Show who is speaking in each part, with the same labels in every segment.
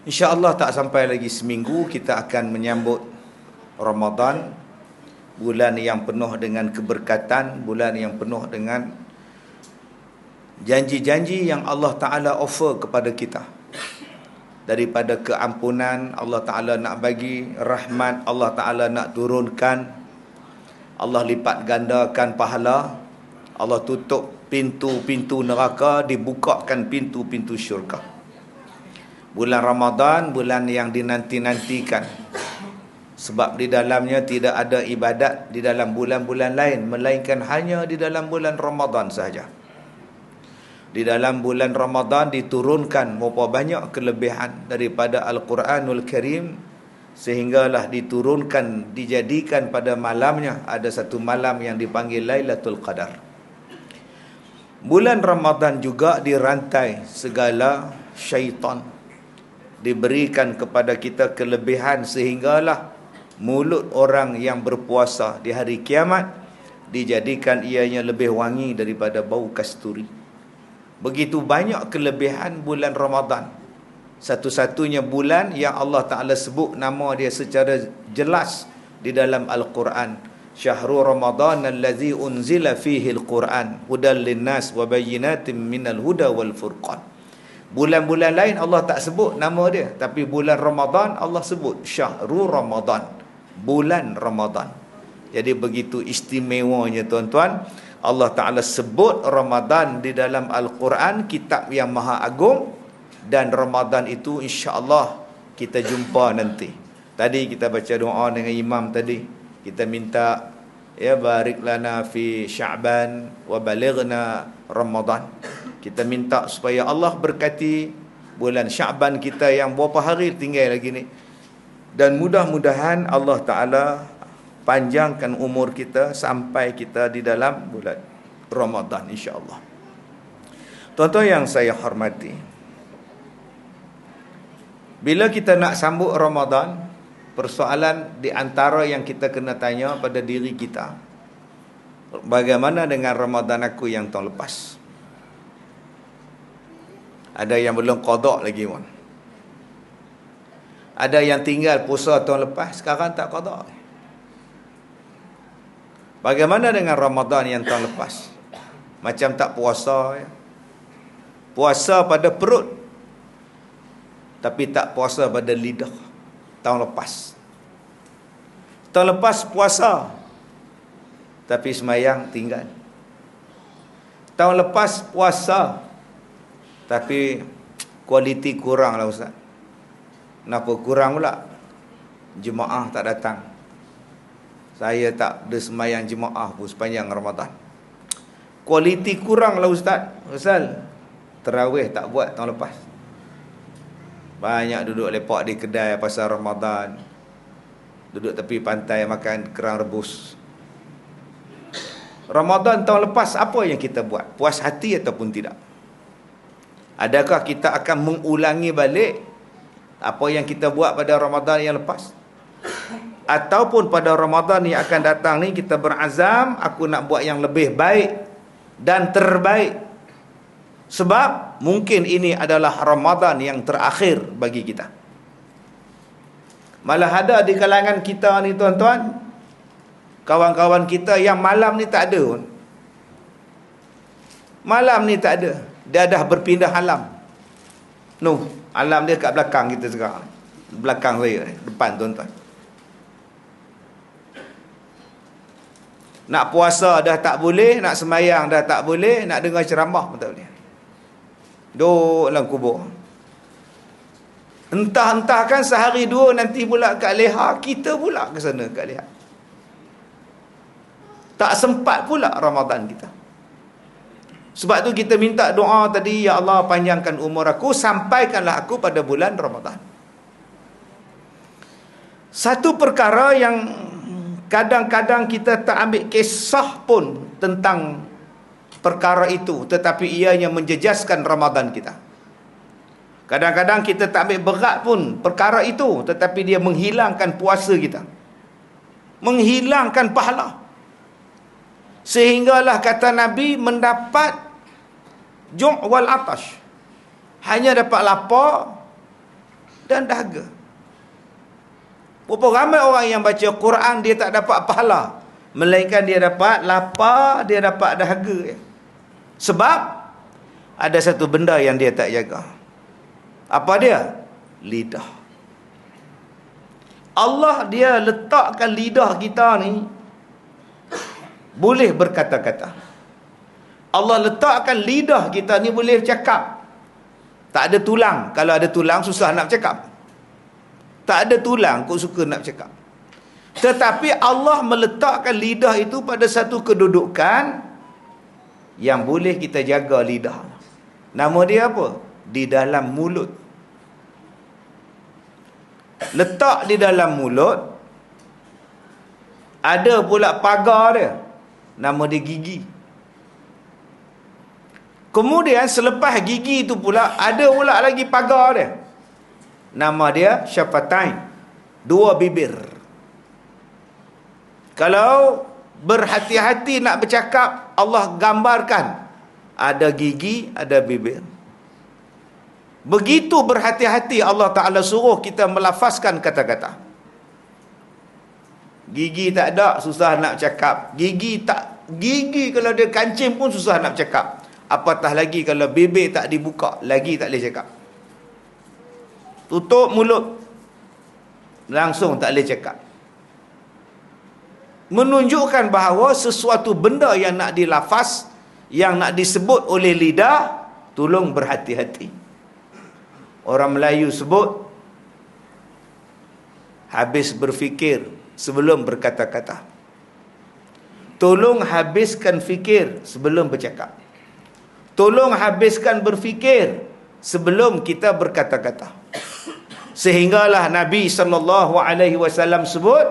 Speaker 1: InsyaAllah tak sampai lagi seminggu kita akan menyambut Ramadan, bulan yang penuh dengan keberkatan, bulan yang penuh dengan janji-janji yang Allah Ta'ala offer kepada kita. Daripada keampunan Allah Ta'ala nak bagi, rahmat Allah Ta'ala nak turunkan, Allah lipat gandakan pahala, Allah tutup pintu-pintu neraka, dibukakan pintu-pintu syurga. Bulan Ramadan, bulan yang dinanti-nantikan. Sebab di dalamnya tidak ada ibadat di dalam bulan-bulan lain, melainkan hanya di dalam bulan Ramadan sahaja. Di dalam bulan Ramadan diturunkan berapa banyak kelebihan daripada Al-Quranul Karim, sehinggalah diturunkan, dijadikan pada malamnya ada satu malam yang dipanggil Lailatul Qadar. Bulan Ramadan juga dirantai segala syaitan, diberikan kepada kita kelebihan sehinggalah mulut orang yang berpuasa di hari kiamat dijadikan ianya lebih wangi daripada bau kasturi. Begitu banyak kelebihan bulan Ramadan. Satu-satunya bulan yang Allah Ta'ala sebut nama dia secara jelas di dalam Al-Quran. Syahrul Ramadan allazi unzila fihi al-Quran hudal linnas wa bayyinatin minal huda wal furqan. Bulan-bulan lain Allah tak sebut nama dia, tapi bulan Ramadan Allah sebut Syahrul Ramadan, bulan Ramadan. Jadi begitu istimewanya tuan-tuan, Allah Ta'ala sebut Ramadan di dalam Al-Quran, kitab yang maha agung. Dan Ramadan itu insya-Allah kita jumpa nanti. Tadi kita baca doa dengan imam tadi, kita minta ya barik lana fi Sya'ban wa balighna Ramadan. Kita minta supaya Allah berkati bulan Sya'ban kita yang berapa hari tinggal lagi ni, dan mudah-mudahan Allah Ta'ala panjangkan umur kita sampai kita di dalam bulan Ramadan insya-Allah. Tuan-tuan yang saya hormati, bila kita nak sambut Ramadan, persoalan di antara yang kita kena tanya pada diri kita, bagaimana dengan Ramadan aku yang tahun lepas? Ada yang belum qada lagi pun. Ada yang tinggal puasa tahun lepas, sekarang tak qada. Bagaimana dengan Ramadan yang tahun lepas? Macam tak puasa ya. Puasa pada perut, tapi tak puasa pada lidah. Tahun lepas. Tahun lepas puasa, tapi semayang tinggal. Tahun lepas puasa, tapi kualiti kurang lah Ustaz. Kenapa kurang pula? Jemaah tak datang. Saya tak ada semayang jemaah pun sepanjang Ramadan. Kualiti kurang lah Ustaz. Ustaz, tarawih tak buat tahun lepas. Banyak duduk lepak di kedai pasal Ramadan, duduk tepi pantai makan kerang rebus. Ramadan tahun lepas apa yang kita buat? Puas hati ataupun tidak? Adakah kita akan mengulangi balik apa yang kita buat pada Ramadan yang lepas? Ataupun pada Ramadan yang akan datang ni kita berazam, aku nak buat yang lebih baik dan terbaik. Sebab mungkin ini adalah Ramadan yang terakhir bagi kita. Malah ada di kalangan kita ni tuan-tuan, kawan-kawan kita yang malam ni tak ada pun. Malam ni tak ada. Dia dah berpindah alam. Alam dia kat belakang kita sekarang. Belakang saya, depan tuan-tuan. Nak puasa dah tak boleh, nak semayang dah tak boleh, nak dengar ceramah pun tak boleh. Duduk dalam kubur. Entah-entah kan sehari dua nanti pula kat Leha, kita pula ke sana kat Leha. Tak sempat pula Ramadan kita. Sebab tu kita minta doa tadi, ya Allah panjangkan umur aku, sampaikanlah aku pada bulan Ramadan. Satu perkara yang kadang-kadang kita tak ambil kisah pun tentang perkara itu, tetapi ianya menjejaskan Ramadan kita. Kadang-kadang kita tak ambil berat pun perkara itu, tetapi dia menghilangkan puasa kita, menghilangkan pahala. Sehinggalah kata Nabi mendapat ju' wal atash, hanya dapat lapar dan dahaga. Berapa ramai orang yang baca Quran dia tak dapat pahala, melainkan dia dapat lapar, dia dapat dahaga. Sebab ada satu benda yang dia tak jaga. Apa dia? Lidah. Allah dia letakkan lidah kita ni boleh berkata-kata. Allah letakkan lidah kita ni boleh cakap. Tak ada tulang. Kalau ada tulang susah nak cakap. Tak ada tulang kok suka nak cakap. Tetapi Allah meletakkan lidah itu pada satu kedudukan yang boleh kita jaga lidah. Nama dia apa? Di dalam mulut. Letak di dalam mulut. Ada pula pagar dia. Nama dia gigi. Kemudian selepas gigi itu pula ada pula lagi pagar dia. Nama dia syafatain. Dua bibir. Kalau berhati-hati nak bercakap, Allah gambarkan ada gigi, ada bibir. Begitu berhati-hati Allah Ta'ala suruh kita melafazkan kata-kata. Gigi tak ada, susah nak cakap. Gigi kalau dia kancing pun susah nak cakap. Apatah lagi kalau bibir tak dibuka, lagi tak boleh cakap. Tutup mulut, langsung tak boleh cakap. Menunjukkan bahawa sesuatu benda yang nak dilafaz, yang nak disebut oleh lidah, tolong berhati-hati. Orang Melayu sebut, habis berfikir sebelum berkata-kata. Tolong habiskan fikir sebelum bercakap. Tolong habiskan berfikir sebelum kita berkata-kata. Sehinggalah Nabi SAW sebut,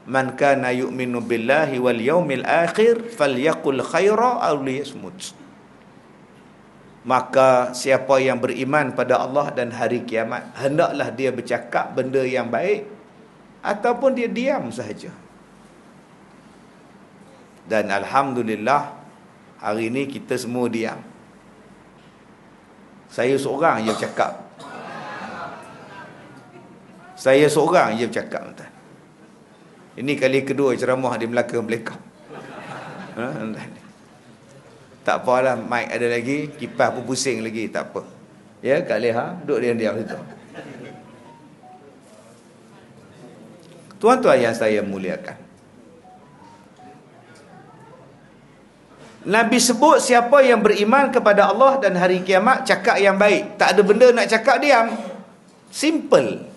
Speaker 1: man kana yu'minu billahi wal yaumil akhir falyaqul khaira aw liyasmut. Maka siapa yang beriman pada Allah dan hari kiamat, hendaklah dia bercakap benda yang baik ataupun dia diam sahaja. Dan alhamdulillah hari ini kita semua diam. Saya seorang je bercakap. Saya seorang je bercakap. Ini kali kedua ceramah di Melaka Melaka. Tak apalah, mic ada lagi, kipas pun pusing lagi, tak apa. Ya, Kak Leha, duduk diam-diam situ. Tuan-tuan yang saya muliakan, Nabi sebut siapa yang beriman kepada Allah dan hari kiamat, cakap yang baik. Tak ada benda nak cakap, diam. Simple.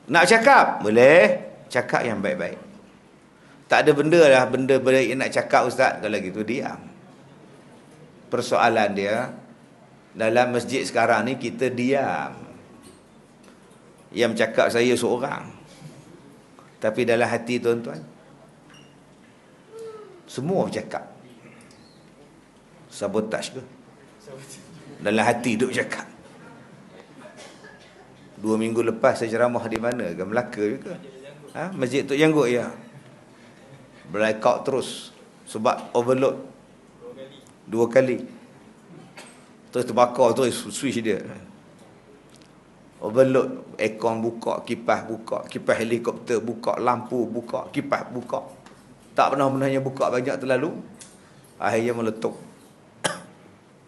Speaker 1: Nak cakap? Boleh. Cakap yang baik-baik. Tak ada benda lah, benda yang nak cakap ustaz. Kalau gitu diam. Persoalan dia, dalam masjid sekarang ni kita diam. Yang cakap saya seorang. Tapi dalam hati tuan-tuan, semua bercakap. Sabotaj ke? Dalam hati duk cakap. 2 minggu lepas saya ceramah di mana? Ke Melaka juga. Masjid Tok Janggut ya. Blackout terus sebab overload 2 kali. Terus terbakar terus switch dia. Overload, aircon buka, kipas helikopter buka, lampu buka, kipas buka. Tak pernah-pernahnya buka banyak terlalu. Akhirnya meletup.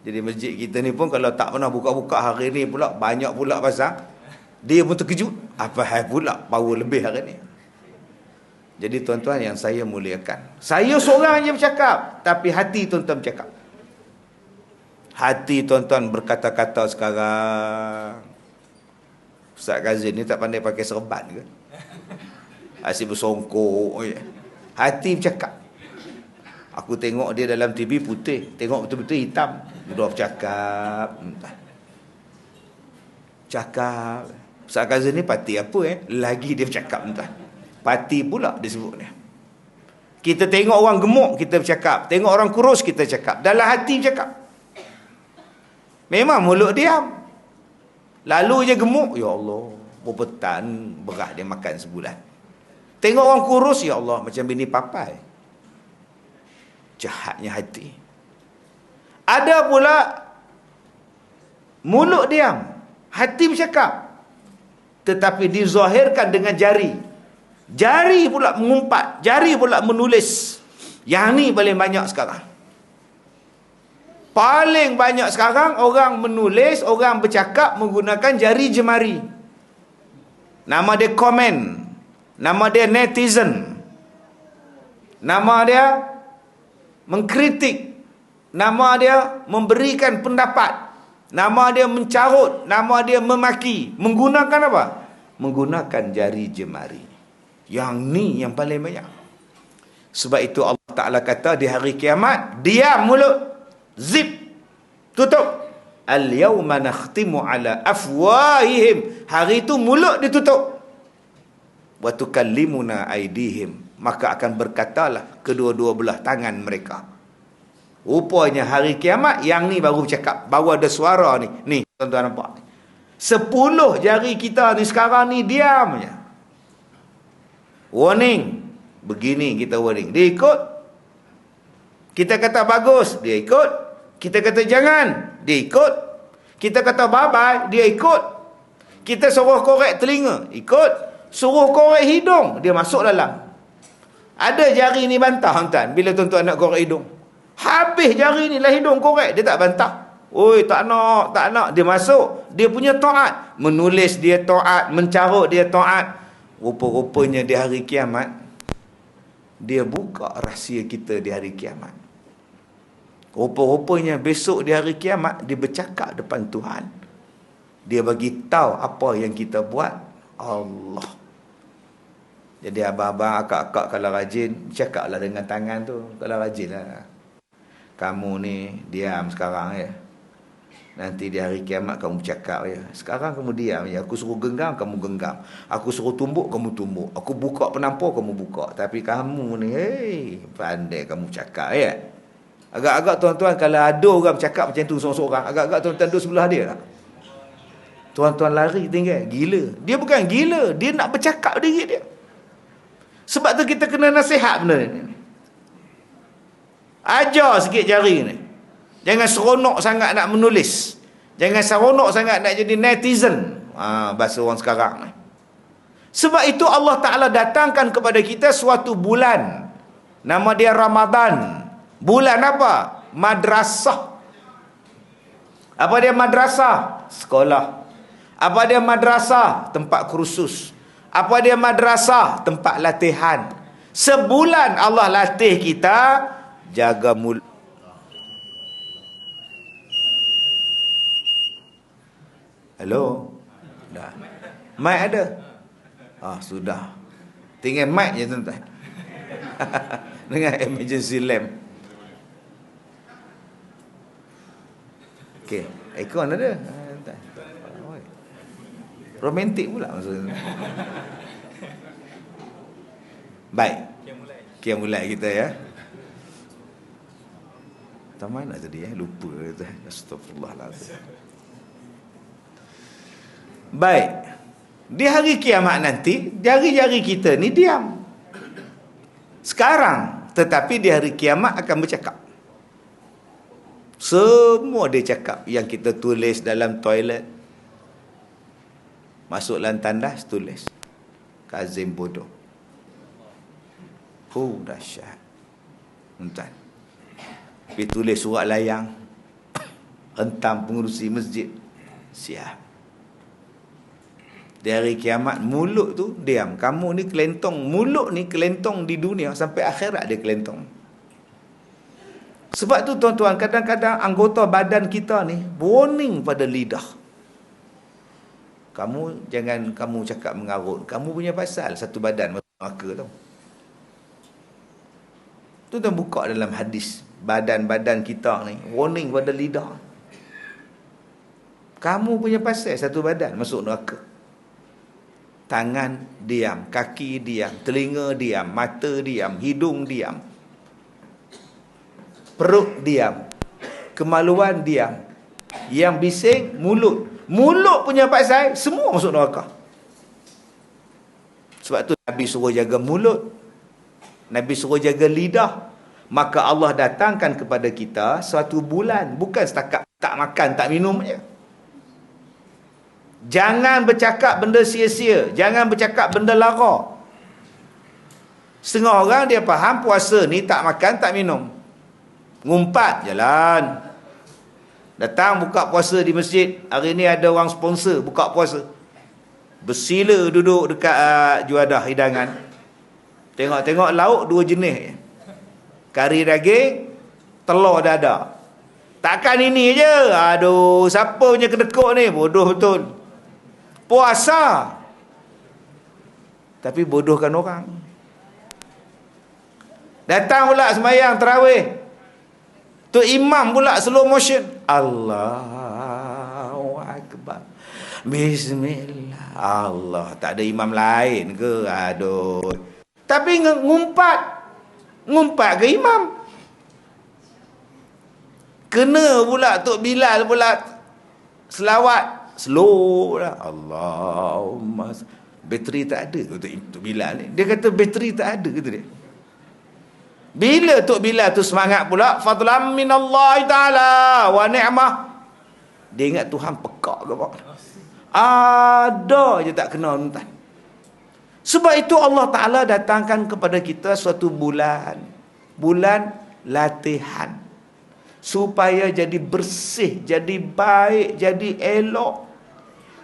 Speaker 1: Jadi masjid kita ni pun kalau tak pernah buka-buka, hari ni pula banyak pula pasang. Dia pun terkejut. Apa hal pula power lebih hari ni. Jadi tuan-tuan yang saya muliakan, saya seorang je bercakap, tapi hati tuan-tuan bercakap. Hati tuan-tuan berkata-kata sekarang. Ustaz Kazim ni tak pandai pakai serban ke? Asyik bersongkok. Hati bercakap. Aku tengok dia dalam TV putih, tengok betul-betul hitam. Dia bercakap. Cakap. Ustaz Kazim ni parti apa lagi dia bercakap entah. Parti pula disebut dia. Kita tengok orang gemuk, kita bercakap. Tengok orang kurus, kita cakap. Dalam hati bercakap. Memang mulut diam. Lalu je gemuk, ya Allah, berpetan beras dia makan sebulan. Tengok orang kurus, ya Allah, macam bini papai. Jahatnya hati. Ada pula mulut diam, Hati bercakap, tetapi dizahirkan dengan jari. Jari pula mengumpat, jari pula menulis. Yang ni paling banyak sekarang. Paling banyak sekarang orang menulis, orang bercakap menggunakan jari jemari. Nama dia komen, nama dia netizen, nama dia mengkritik, nama dia memberikan pendapat, nama dia mencarut, nama dia memaki. Menggunakan apa? Menggunakan jari jemari. Yang ni yang paling banyak. Sebab itu Allah Ta'ala kata di hari kiamat, diam mulut, zip, tutup. Al-yawma nakhtimu ala afwahihim. Hari itu mulut ditutup. Wa tukallimuna aydihim. Maka akan berkatalah kedua-dua belah tangan mereka. Rupanya hari kiamat yang ni baru bercakap, baru ada suara ni. Ni tuan-tuan nampak. 10 jari kita ni sekarang ni diam je. Warning. Begini kita warning. Dia ikut. Kita kata bagus, dia ikut. Kita kata jangan, dia ikut. Kita kata bye-bye, dia ikut. Kita suruh korek telinga, ikut. Suruh korek hidung, dia masuk dalam. Ada jari ni bantah tuan-tuan bila tuan-tuan nak korek hidung. Habis jari ni lah hidung korek, dia tak bantah. Oi, tak nak. Dia masuk. Dia punya taat. Menulis dia taat, mencarut dia taat. Rupa-rupanya di hari kiamat, dia buka rahsia kita di hari kiamat. Rupa-rupanya besok di hari kiamat, dia bercakap depan Tuhan. Dia bagi tahu apa yang kita buat. Allah. Jadi abang-abang, akak-akak kalau rajin, cakaplah dengan tangan tu. Kalau rajin lah. Kamu ni diam sekarang ya. Nanti di hari kiamat kamu cakap ya. Sekarang kamu diam ya. Aku suruh genggam, kamu genggam. Aku suruh tumbuk, kamu tumbuk. Aku buka penampur, kamu buka. Tapi kamu ni, pandai kamu cakap ya. Agak-agak tuan-tuan kalau ada orang bercakap macam tu seorang-seorang, agak-agak tuan-tuan duduk sebelah dia tak? Tuan-tuan lari tinggal. Gila. Dia bukan gila. Dia nak bercakap diri dia. Sebab tu kita kena nasihat benda ni. Ajar sikit jari ni. Jangan seronok sangat nak menulis. Jangan seronok sangat nak jadi netizen. Bahasa orang sekarang ni. Sebab itu Allah Ta'ala datangkan kepada kita suatu bulan. Nama dia Ramadan. Bulan apa? Madrasah. Apa dia madrasah? Sekolah. Apa dia madrasah? Tempat kursus. Apa dia madrasah? Tempat latihan. Sebulan Allah latih kita jaga mulut. Hello? Dah. Mic ada? Sudah. Tinggal mic je tuan-tuan. Dengan emergency lamp. Okey, aircon ada. Romantik pula maksudnya. Baik. Kita mulai kita ya. Tak mana tadi lupa tu. Astagfirullahalazim. Baik. Di hari kiamat nanti, jari-jari kita ni diam. Sekarang, tetapi di hari kiamat akan bercakap. Semua dia cakap. Yang kita tulis dalam toilet, masuk dalam tandas, tulis Kazim bodoh. Dahsyat. Entah. Pergi tulis surat layang, hentam pengurusi masjid, siap. Di hari kiamat, mulut tu diam. Kamu ni kelentong. Mulut ni kelentong di dunia, sampai akhirat dia kelentong. Sebab tu tuan-tuan, kadang-kadang anggota badan kita ni warning pada lidah. Kamu jangan kamu cakap mengarut. Kamu punya pasal satu badan masuk neraka tau. Tuan-tuan buka dalam hadis, badan-badan kita ni warning pada lidah. Kamu punya pasal satu badan masuk neraka. Tangan diam, kaki diam, telinga diam, mata diam, hidung diam, perut diam, kemaluan diam. Yang bising mulut. Mulut punya pasal semua masuk neraka. Sebab tu Nabi suruh jaga mulut, Nabi suruh jaga lidah. Maka Allah datangkan kepada kita suatu bulan, bukan setakat tak makan tak minum je. Jangan bercakap benda sia-sia. Jangan bercakap benda lara. Setengah orang dia faham puasa ni tak makan, tak minum. Ngumpat jalan. Datang buka puasa di masjid. Hari ni ada orang sponsor buka puasa. Bersila duduk dekat juadah hidangan. Tengok-tengok lauk 2 jenis. Kari daging, telur dada. Takkan ini je. Aduh, siapa punya kedekut ni? Bodoh betul. Puasa. Tapi bodohkan orang. Datang pula sembahyang tarawih. Tu imam pula slow motion. Allahu Akbar. Bismillah. Allah, tak ada imam lain ke? Aduh. Tapi ngumpat. Ngumpat ke imam? Kena pula Tok Bilal pula selawat. Slow lah. Allahumma. Bateri tak ada Tok Bilal ni. Dia kata bateri tak ada, kata dia. Bila Tok Bilal tu semangat pula, fadlan minallahi ta'ala wa ni'mah. Dia ingat Tuhan pekak ke apa? Ada je tak kena tuan. Sebab itu Allah Ta'ala datangkan kepada kita suatu bulan. Bulan latihan. Supaya jadi bersih, jadi baik, jadi elok.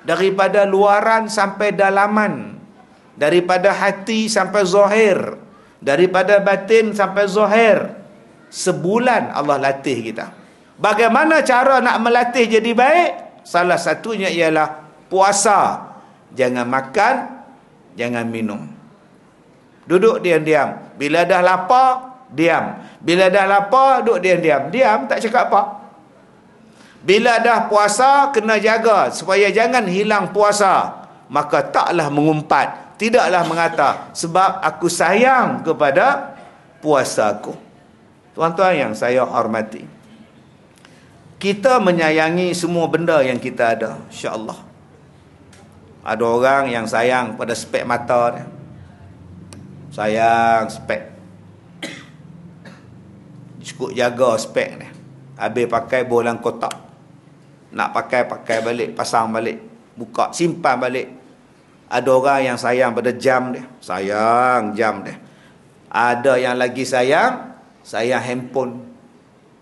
Speaker 1: Daripada luaran sampai dalaman. Daripada hati sampai zahir. Daripada batin sampai zahir. Sebulan Allah latih kita. Bagaimana cara nak melatih jadi baik? Salah satunya ialah puasa. Jangan makan, jangan minum. Duduk diam-diam. Bila dah lapar, diam. Bila dah lapar, duduk diam-diam. Diam, tak cakap apa. Bila dah puasa, kena jaga supaya jangan hilang puasa. Maka taklah mengumpat. Tidaklah mengata, sebab aku sayang kepada puasaku. Tuan-tuan yang saya hormati, kita menyayangi semua benda yang kita ada, insya-Allah. Ada orang yang sayang pada spek mata dia. Sayang spek. Cukup jaga spek ni. Habis pakai bolang kotak. Nak pakai balik, pasang balik, buka, simpan balik. Ada orang yang sayang pada jam dia. Sayang jam dia. Ada yang lagi sayang handphone.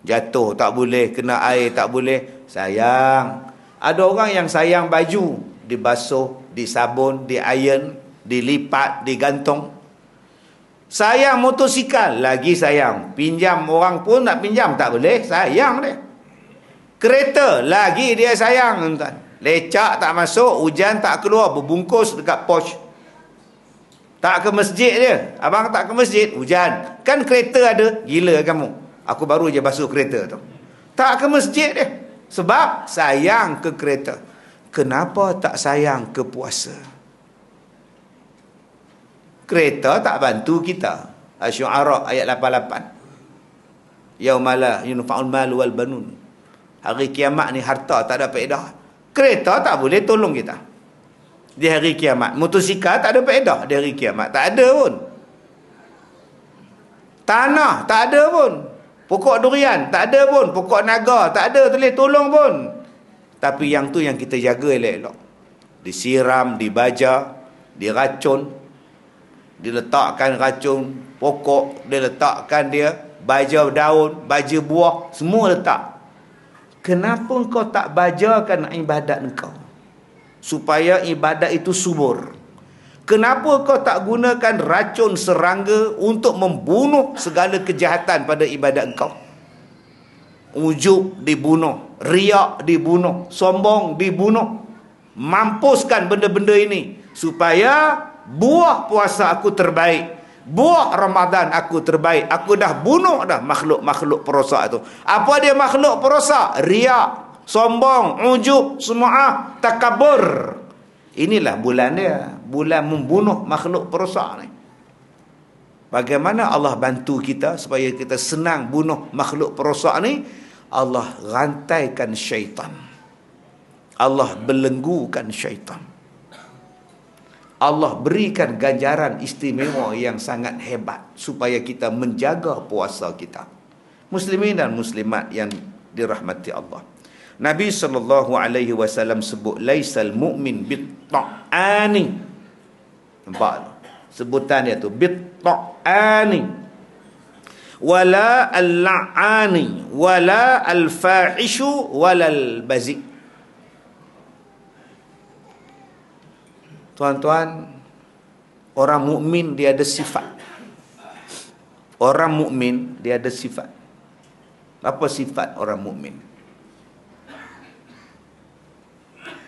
Speaker 1: Jatuh tak boleh, kena air tak boleh, sayang. Ada orang yang sayang baju, dibasuh, disabun, di-iron, dilipat, digantung. Sayang motosikal, lagi sayang. Pinjam orang pun nak pinjam tak boleh, sayang dia. Kereta, lagi dia sayang, tuan. Lecak tak masuk, hujan tak keluar, berbungkus dekat pos. Tak ke masjid dia. Abang tak ke masjid, hujan. Kan kereta ada, gila kamu. Aku baru je basuh kereta tu. Tak ke masjid dia. Sebab sayang ke kereta. Kenapa tak sayang ke puasa? Kereta tak bantu kita. Asy-Syu'ara ayat 88. Yaumala yunfa'ul malu wal banun. Hari kiamat ni harta tak ada faedah. Kereta tak boleh tolong kita di hari kiamat. Motosikal tak ada faedah di hari kiamat. Tak ada pun. Tanah tak ada pun. Pokok durian tak ada pun. Pokok naga tak ada boleh tolong pun. Tapi yang tu yang kita jaga elok-elok. Disiram, dibaja, diracun, diletakkan racun pokok, diletakkan dia baja daun, baja buah, semua letak. Kenapa engkau tak bajakan ibadat engkau? Supaya ibadat itu subur. Kenapa kau tak gunakan racun serangga untuk membunuh segala kejahatan pada ibadat engkau? Ujub dibunuh, riak dibunuh, sombong dibunuh. Mampuskan benda-benda ini supaya buah puasa aku terbaik, buah Ramadan aku terbaik. Aku dah bunuh dah makhluk-makhluk perosak tu. Apa dia makhluk perosak? Riak, sombong, ujub, sum'ah, takabur. Inilah bulan dia, bulan membunuh makhluk perosak ni. Bagaimana Allah bantu kita supaya kita senang bunuh makhluk perosak ni? Allah rantaikan syaitan. Allah belenggukan syaitan. Allah berikan ganjaran istimewa yang sangat hebat supaya kita menjaga puasa kita. Muslimin dan muslimat yang dirahmati Allah. Nabi SAW sebut laisal mu'min bit-ta'ani. Nampak tu? Sebutan dia tu bit-ta'ani wala al-la'ani wala al-fahishu wala al-bazi. Tuan-tuan, orang mukmin dia ada sifat. Orang mukmin dia ada sifat. Apa sifat orang mukmin?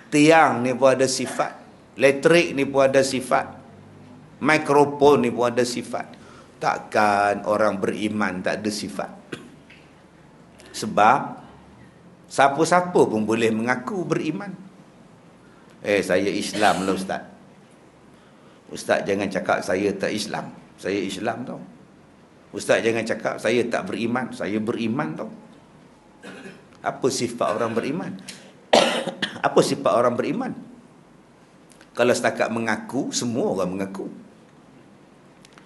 Speaker 1: Tiang ni pun ada sifat, elektrik ni pun ada sifat, mikrofon ni pun ada sifat. Takkan orang beriman tak ada sifat? Sebab siapa-siapa pun boleh mengaku beriman. Saya Islam lah Ustaz. Ustaz jangan cakap saya tak Islam. Saya Islam tau. Ustaz jangan cakap saya tak beriman. Saya beriman tau. Apa sifat orang beriman? Apa sifat orang beriman? Kalau setakat mengaku, semua orang mengaku.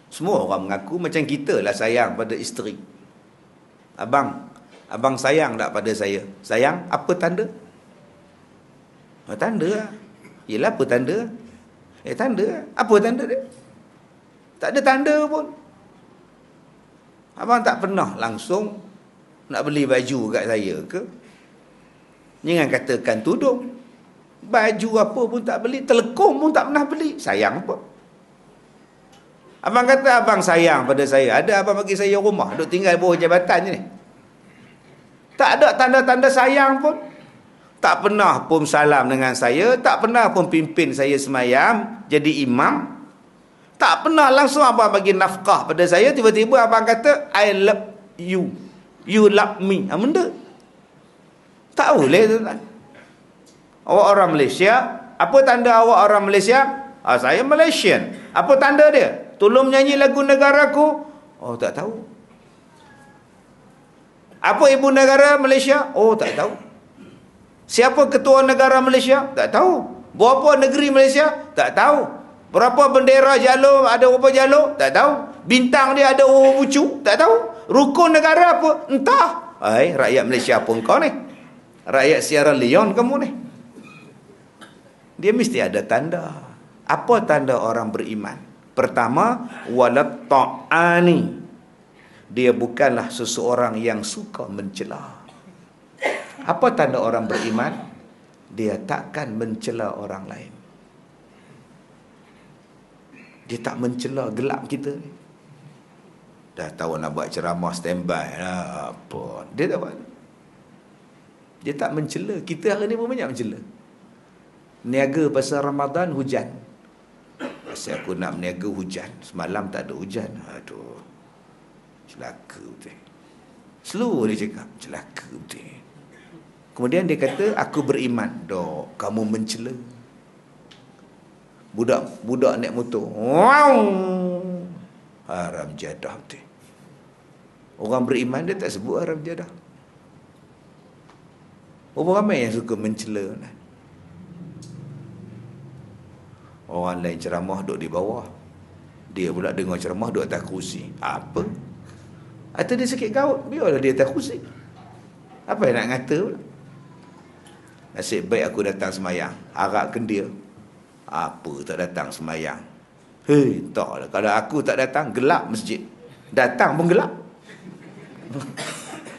Speaker 1: Semua orang mengaku macam kita lah sayang pada isteri. Abang sayang tak pada saya? Sayang, apa tanda? Tanda lah. Yelah, apa tanda? Tanda lah. Apa tanda dia? Tak ada tanda pun. Abang tak pernah langsung nak beli baju kat saya ke? Jangan katakan tudung. Baju apa pun tak beli, telekong pun tak pernah beli. Sayang apa? Abang kata abang sayang pada saya. Ada abang bagi saya rumah, duk tinggal bawah jabatan je ni. Tak ada tanda-tanda sayang pun. Tak pernah pun salam dengan saya, tak pernah pun pimpin saya semayam, jadi imam. Tak pernah langsung abang bagi nafkah pada saya, tiba-tiba abang kata I love you. You love me. Benda tak boleh tu kan. Awak orang Malaysia, apa tanda awak orang Malaysia? Saya Malaysian. Apa tanda dia? Tolong nyanyi lagu negaraku. Tak tahu. Apa ibu negara Malaysia? Tak tahu. Siapa ketua negara Malaysia? Tak tahu. Berapa negeri Malaysia? Tak tahu. Berapa bendera jalur? Ada berapa jalur? Tak tahu. Bintang dia ada berapa bucu? Tak tahu. Rukun negara apa? Entah. Rakyat Malaysia pun kau ni. Rakyat Sierra Leone kamu ni. Dia mesti ada tanda. Apa tanda orang beriman? Pertama, walat ta'ani. Dia bukanlah seseorang yang suka mencela. Apa tanda orang beriman? Dia takkan mencela orang lain. Dia tak mencela gelap kita ni. Dah tahu nak buat ceramah standby lah, apa. Dia tak buat. Dia tak mencela. Kita hari ni pun banyak mencela. Niaga pasal Ramadan hujan. Pasal aku nak meniaga hujan. Semalam tak ada hujan. Aduh. Celaka betul. Seluruh dia cakap celaka betul. Kemudian dia kata aku beriman. Dok, kamu mencela. Budak naik motor. Wow. Haram jadah betul. Orang beriman dia tak sebut haram jadah. Orang ramai yang suka mencela. Orang lain ceramah duduk di bawah, dia pula dengar ceramah duduk atas kerusi. Apa? Atau dia sakit gaut, biarlah dia atas kerusi. Apa yang nak ngata pula? Nasib baik aku datang semayang. Harapkan dia apa tak datang semayang. Taklah. Kalau aku tak datang, gelap masjid. Datang pun gelap.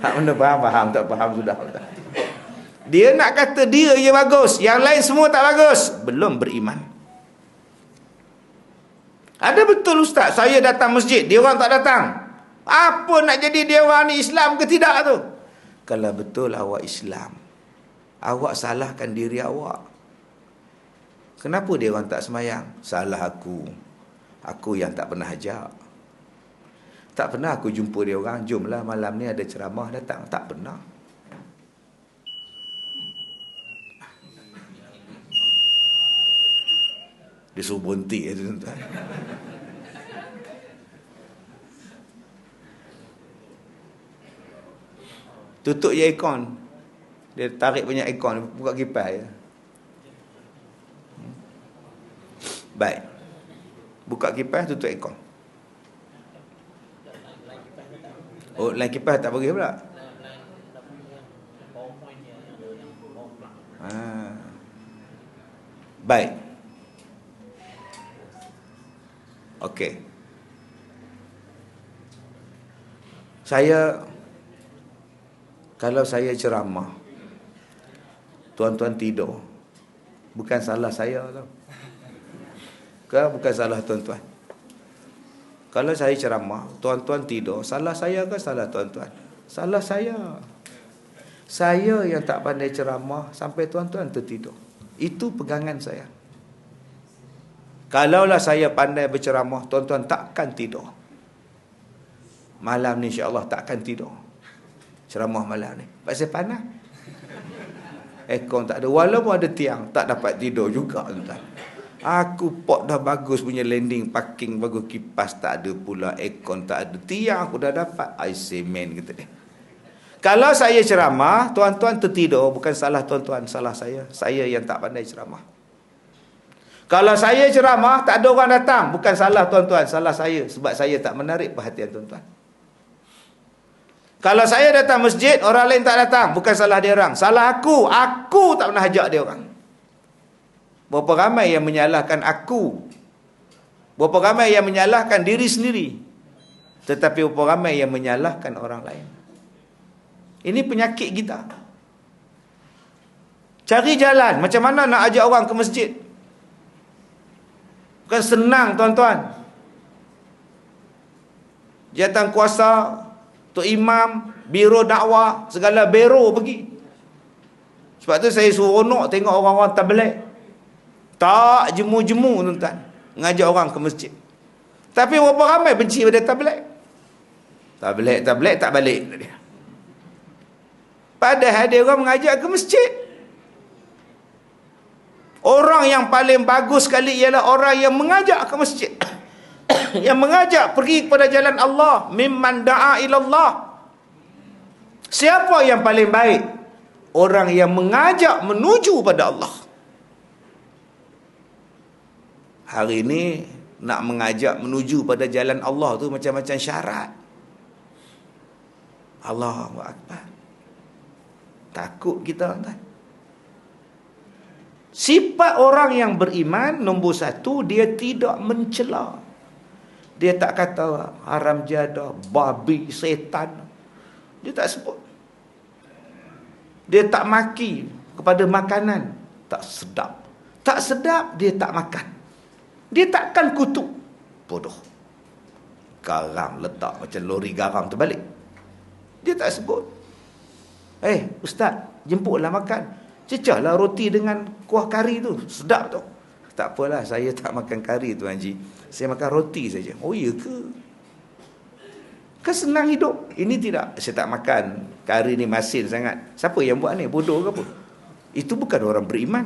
Speaker 1: Tak benda faham, tak faham sudah. Dia nak kata dia je bagus, yang lain semua tak bagus. Belum beriman. Ada betul Ustaz, saya datang masjid, dia orang tak datang. Apa nak jadi dia orang ni, Islam ke tidak tu? Kalau betul awak Islam, awak salahkan diri awak. Kenapa dia orang tak semayang? Salah aku. Aku yang tak pernah ajak. Tak pernah aku jumpa dia orang, jomlah malam ni ada ceramah datang. Tak pernah. Dia suruh berhenti tuan-tuan. Tutup je aircon. Dia tarik banyak aircon, buka kipas je. Baik. Buka kipas, tutup aircon. Lain kipas tak bagi pula. Baik. Okey. Kalau saya ceramah, tuan-tuan tidur, bukan salah saya tau. Bukan salah tuan-tuan. Kalau saya ceramah, tuan-tuan tidur, salah saya ke salah tuan-tuan? Salah saya. Saya yang tak pandai ceramah sampai tuan-tuan tertidur. Itu pegangan saya. Kalaulah saya pandai berceramah, tuan-tuan takkan tidur. Malam ni insya-Allah takkan tidur. Ceramah malam ni. Pasal panas. Aircon tak ada. Walaupun ada tiang, tak dapat tidur juga tuan-tuan. Aku pot dah bagus punya landing, parking bagus, kipas tak ada pula, aircon tak ada, tiang aku dah dapat. I say man, kata dia. Kalau saya ceramah, tuan-tuan tertidur, bukan salah tuan-tuan, salah saya. Saya yang tak pandai ceramah. Kalau saya ceramah, tak ada orang datang, bukan salah tuan-tuan, salah saya. Sebab saya tak menarik perhatian tuan-tuan. Kalau saya datang masjid, orang lain tak datang, bukan salah dia orang, salah aku. Aku tak pernah ajak dia orang. Berapa ramai yang menyalahkan aku, berapa ramai yang menyalahkan diri sendiri, tetapi berapa ramai yang menyalahkan orang lain. Ini penyakit kita. Cari jalan macam mana nak ajak orang ke masjid. Bukan senang tuan-tuan. Jawatan kuasa, Tok Imam, biro dakwah, segala biro pergi. Sebab tu saya seronok tengok orang-orang tabligh. Tak jemu-jemu tuan-tuan, ngajak orang ke masjid. Tapi berapa ramai benci pada tabligh. Tabligh tak balik dia. Padahal dia orang mengajak ke masjid. Orang yang paling bagus sekali ialah orang yang mengajak ke masjid. Yang mengajak pergi kepada jalan Allah. Mimman da'a ilallah. Siapa yang paling baik? Orang yang mengajak menuju pada Allah. Hari ini nak mengajak menuju pada jalan Allah tu macam-macam syarat. Allahu Akbar. Takut kita kan. Sifat orang yang beriman, nombor satu, dia tidak mencela. Dia tak kata haram jadah, babi, setan. Dia tak sebut. Dia tak maki kepada makanan. Tak sedap. Tak sedap, dia tak makan. Dia takkan kutuk. Bodoh. Garam letak macam lori garam terbalik. Dia tak sebut. Ustaz, jemputlah makan. Cecahlah roti dengan kuah kari tu. Sedap tu. Tak apalah, saya tak makan kari tu Haji. Saya makan roti saja. Oh iya ke? Kan senang hidup. Ini tidak. Saya tak makan. Kari ni masin sangat. Siapa yang buat ni? Bodoh ke apa? Itu bukan orang beriman.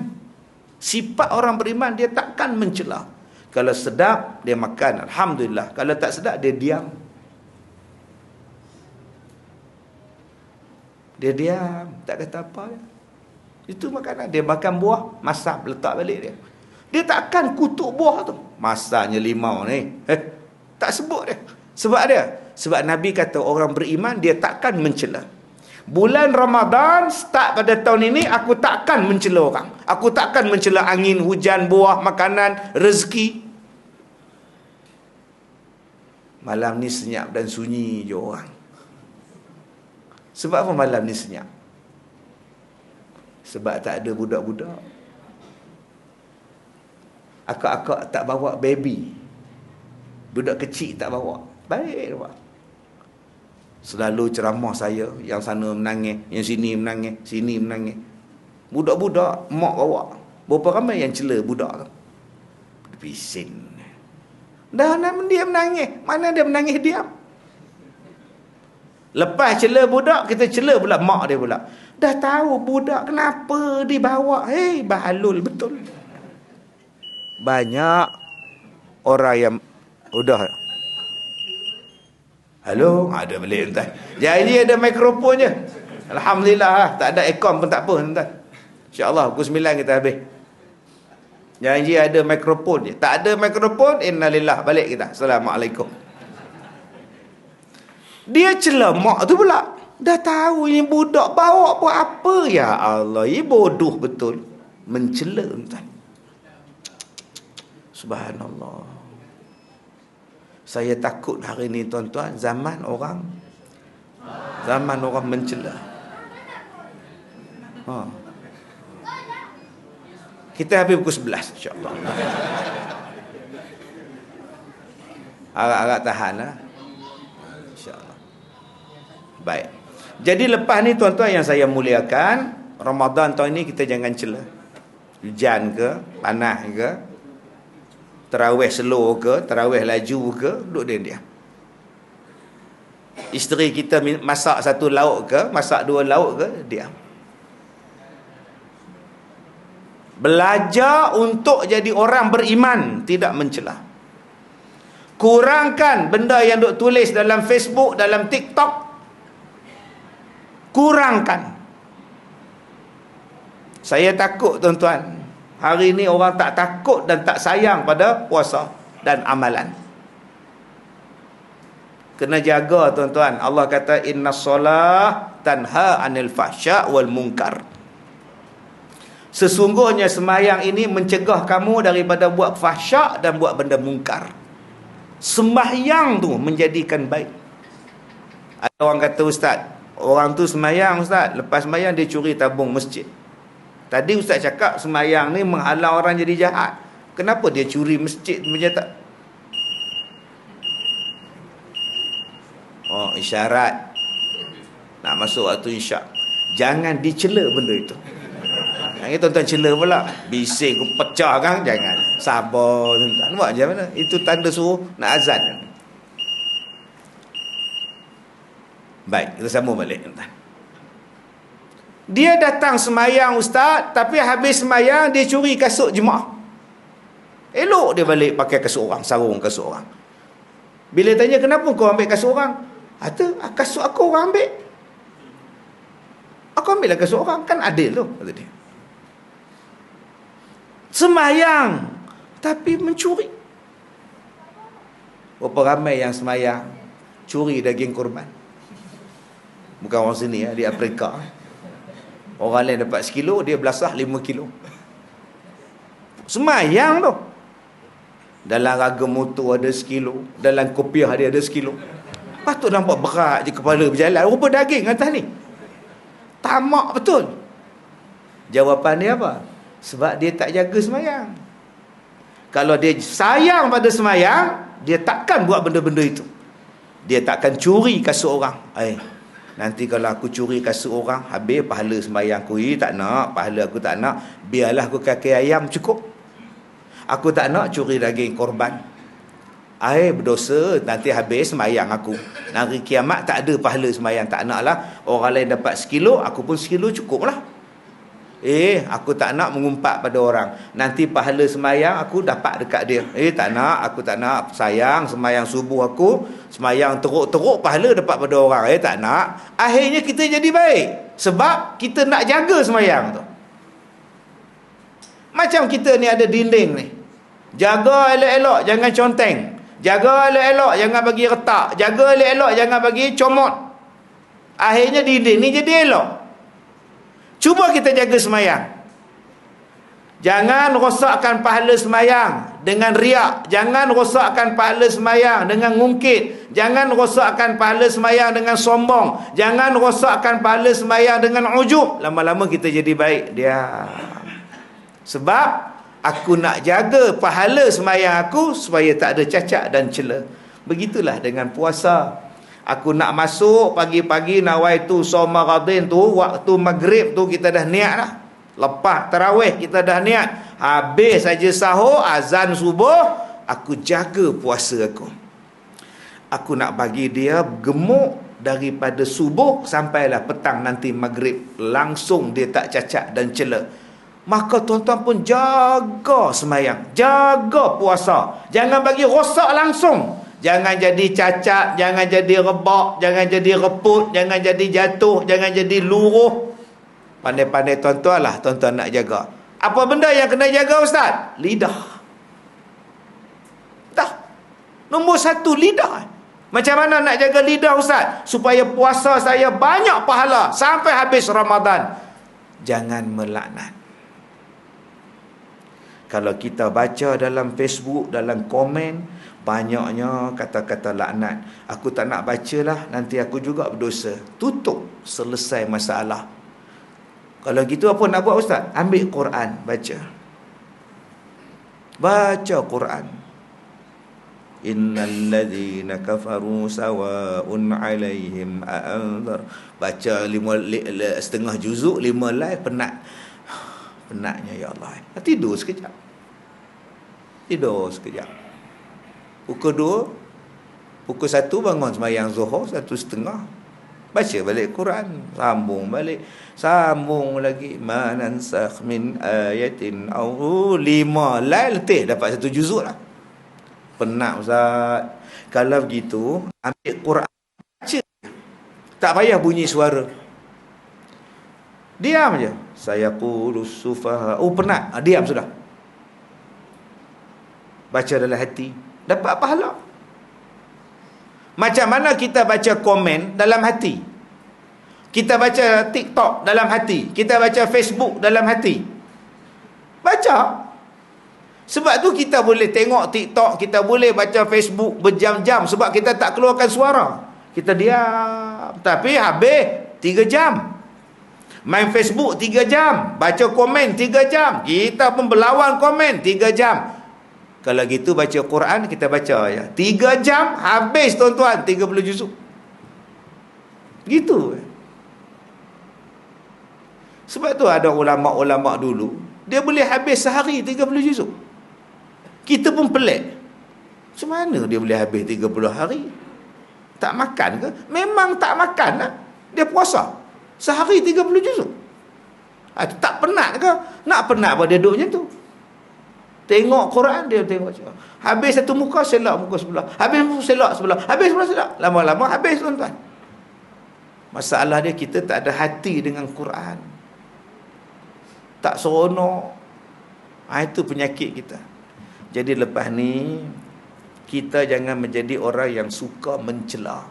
Speaker 1: Sifat orang beriman, dia takkan mencela. Kalau sedap, dia makan. Alhamdulillah. Kalau tak sedap, dia diam. Dia diam. Tak kata apa. Itu makanan. Dia makan buah, masak, letak balik dia. Dia takkan kutuk buah tu. Masaknya limau ni. Tak sebut dia. Sebab Nabi kata orang beriman, dia takkan mencela. Bulan Ramadan start pada tahun ini, aku takkan mencela orang. Aku takkan mencela angin, hujan, buah, makanan, rezeki. Malam ni senyap dan sunyi je orang. Sebab apa malam ni senyap? Sebab tak ada budak-budak. Akak-akak tak bawa baby. Budak kecil tak bawa. Baik nampak. Selalu ceramah saya, yang sana menangis, yang sini menangis, sini menangis. Budak-budak mak bawa. Berapa ramai yang cela budak tu? Bising. Dah nak dia menangis. Mana dia menangis diam. Lepas cela budak, kita cela pula mak dia pula. Dah tahu budak kenapa dibawa. Bahalul betul. Banyak orang yang udah. Halo, ada balik tuan. Jadi ada mikrofon je. Alhamdulillah, tak ada aircon pun tak apa tuan. Insya-Allah pukul 9 kita habis. Janji ada mikrofon je. Tak ada mikrofon, innalillah, balik kita. Assalamualaikum. Dia cela mak tu pula. Dah tahu ini budak bawa buat apa? Ya Allah, ini bodoh betul. Mencela tuan. Subhanallah. Saya takut hari ni tuan-tuan, zaman orang mencela. Kita habis pukul 11 insya-Allah. Agak-agak tahan lah, insya-Allah. Baik. Jadi lepas ni tuan-tuan yang saya muliakan, Ramadan tahun ni kita jangan cela. Hujan ke, panas ke, tarawih slow ke, tarawih laju ke, duduk diam. Isteri kita masak satu lauk ke, masak dua lauk ke, diam. Belajar untuk jadi orang beriman, tidak mencela. Kurangkan benda yang duk tulis dalam Facebook, dalam TikTok. Kurangkan. Saya takut tuan-tuan, hari ni orang tak takut dan tak sayang pada puasa dan amalan. Kena jaga tuan-tuan. Allah kata innas solah tanha anil fahsya wal munkar. Sesungguhnya sembahyang ini mencegah kamu daripada buat fahsyak dan buat benda mungkar. Sembahyang tu menjadikan baik. Ada orang kata, ustaz, orang tu sembahyang ustaz, lepas sembahyang dia curi tabung masjid. Tadi ustaz cakap sembahyang ni menghalang orang jadi jahat. Kenapa dia curi masjid punya tak? Oh, isyarat nak masuk waktu isyak. Jangan dicela benda itu. Yang tuan-tuan cela pula, bising aku pecah kan, jangan. Sabar tuan-tuan. Buat je mana? Itu tanda suruh nak azan. Baik, kita sambung balik tuan-tuan. Dia datang semayang ustaz, tapi habis semayang dia curi kasut jemaah. Elok dia balik pakai kasut orang, sarung kasut orang. Bila tanya kenapa kau ambil kasut orang? Kata, kasut aku orang ambil. Aku ambil lah kasut orang, kan adil tu, kata dia. Semayang tapi mencuri. Berapa ramai yang semayang curi daging korban? Bukan orang sini di Afrika. Orang lain dapat 1 kilo, dia belasah 5 kilo. Semayang tu. Dalam ragam motor ada 1 kilo, dalam kopiah dia ada 1 kilo. Patut nampak berat je kepala berjalan, rupa daging atas ni. Tamak betul. Jawapan dia apa? Sebab dia tak jaga semayang. Kalau dia sayang pada semayang, dia takkan buat benda-benda itu. Dia takkan curi kasut orang. Nanti kalau aku curi kasut orang, habis pahala semayang aku. Tak nak, pahala aku tak nak. Biarlah aku kaki ayam cukup. Aku tak nak curi daging korban. Berdosa, nanti habis semayang aku. Hari kiamat tak ada pahala semayang. Tak naklah. Orang lain dapat 1 kilo, aku pun 1 kilo cukup lah. Aku tak nak mengumpat pada orang. Nanti pahala semayang aku dapat dekat dia. Tak nak, aku tak nak. Sayang, semayang subuh aku, semayang teruk-teruk, pahala dapat pada orang. Tak nak. Akhirnya kita jadi baik. Sebab kita nak jaga semayang tu. Macam kita ni ada dinding ni. Jaga elok-elok, jangan conteng. Jaga elok-elok, jangan bagi retak. Jaga elok-elok, jangan bagi comot. Akhirnya dinding ni jadi elok. Cuba kita jaga semayang. Jangan rosakkan pahala semayang dengan riak. Jangan rosakkan pahala semayang dengan ngungkit. Jangan rosakkan pahala semayang dengan sombong. Jangan rosakkan pahala semayang dengan ujub. Lama-lama kita jadi baik. Dia. Sebab aku nak jaga pahala semayang aku supaya tak ada cacat dan cela. Begitulah dengan puasa. Aku nak masuk pagi-pagi nawaitu Somaradin tu, waktu maghrib tu kita dah niat dah. Lepas tarawih kita dah niat. Habis saja sahur, azan subuh, aku jaga puasa aku. Aku nak bagi dia gemuk daripada subuh sampailah petang nanti maghrib. Langsung dia tak cacat dan cela. Maka tuan-tuan pun jaga semayang, jaga puasa. Jangan bagi rosak langsung. Jangan jadi cacat, jangan jadi rebak, jangan jadi reput, jangan jadi jatuh, jangan jadi luruh. Pandai-pandai tuan-tuan lah, tuan-tuan nak jaga. Apa benda yang kena jaga ustaz? Lidah. Nombor 1 lidah. Macam mana nak jaga lidah ustaz? Supaya puasa saya banyak pahala sampai habis Ramadan. Jangan melaknat. Kalau kita baca dalam Facebook, dalam komen, banyaknya kata-kata laknat. Aku tak nak bacalah, nanti aku juga berdosa. Tutup, selesai masalah. Kalau gitu apa nak buat ustaz? Ambil Quran, baca. Baca Quran. Innal ladzina kafaru sawa'un 'alaihim a'anzar. Baca setengah juzuk, 5 lai, penat. Penatnya ya Allah. Tidur sekejap. Tidur sekejap. Pukul 2, pukul 1 bangun sembahyang Zuhur, 1:30. Baca balik Quran, sambung balik, sambung lagi. Manansakh min ayatin aw 5 lai letih dapat 1 juzuk lah. Penat ustaz. Kalau begitu, ambil Quran, baca. Tak payah bunyi suara. Diam je. Saya qulus sufaha. Oh penat, diam sudah. Baca dalam hati, dapat pahala. Macam mana kita baca komen dalam hati? Kita baca TikTok dalam hati, kita baca Facebook dalam hati. Baca. Sebab tu kita boleh tengok TikTok, kita boleh baca Facebook berjam-jam, sebab kita tak keluarkan suara. Kita diam. Tapi habis 3 jam. Main Facebook 3 jam, baca komen 3 jam, kita pun berlawan komen 3 jam. Kalau gitu baca Quran, kita baca ya 3 jam, habis tuan-tuan 30 juzuk. Gitu. Sebab tu ada ulama-ulama dulu, dia boleh habis sehari 30 juzuk. Kita pun pelik. Macam mana dia boleh habis 30 hari? Tak makan ke? Memang tak makan lah. Dia puasa sehari 30 juzuk. Tak penat ke? Nak penat apa dia duduk macam tu? Tengok Quran, dia tengok. Habis satu muka, selak muka sebelah. Habis selak sebelah. Habis sebelah selak. Lama-lama habis tuan-tuan. Masalah dia, kita tak ada hati dengan Quran. Tak seronok. Itu penyakit kita. Jadi lepas ni, kita jangan menjadi orang yang suka mencela.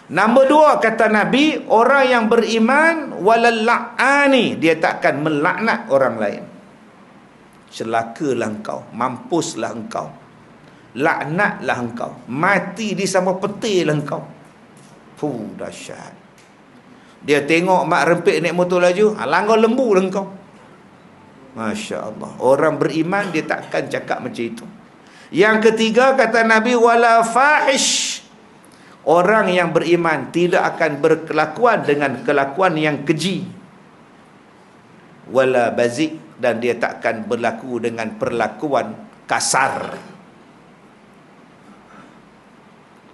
Speaker 1: Nombor 2 kata Nabi, orang yang beriman walal la'ani, dia takkan melaknat orang lain. Celakalah engkau, mampuslah engkau, laknatlah engkau, mati di sama petilah engkau. Dahsyat. Dia tengok mak rempit naik motor laju, langgar lembu lah engkau. Masya Allah. Orang beriman dia takkan cakap macam itu. Yang ketiga kata Nabi, wala fahish, orang yang beriman tidak akan berkelakuan dengan kelakuan yang keji. Wala bazik, dan dia takkan berlaku dengan perlakuan kasar.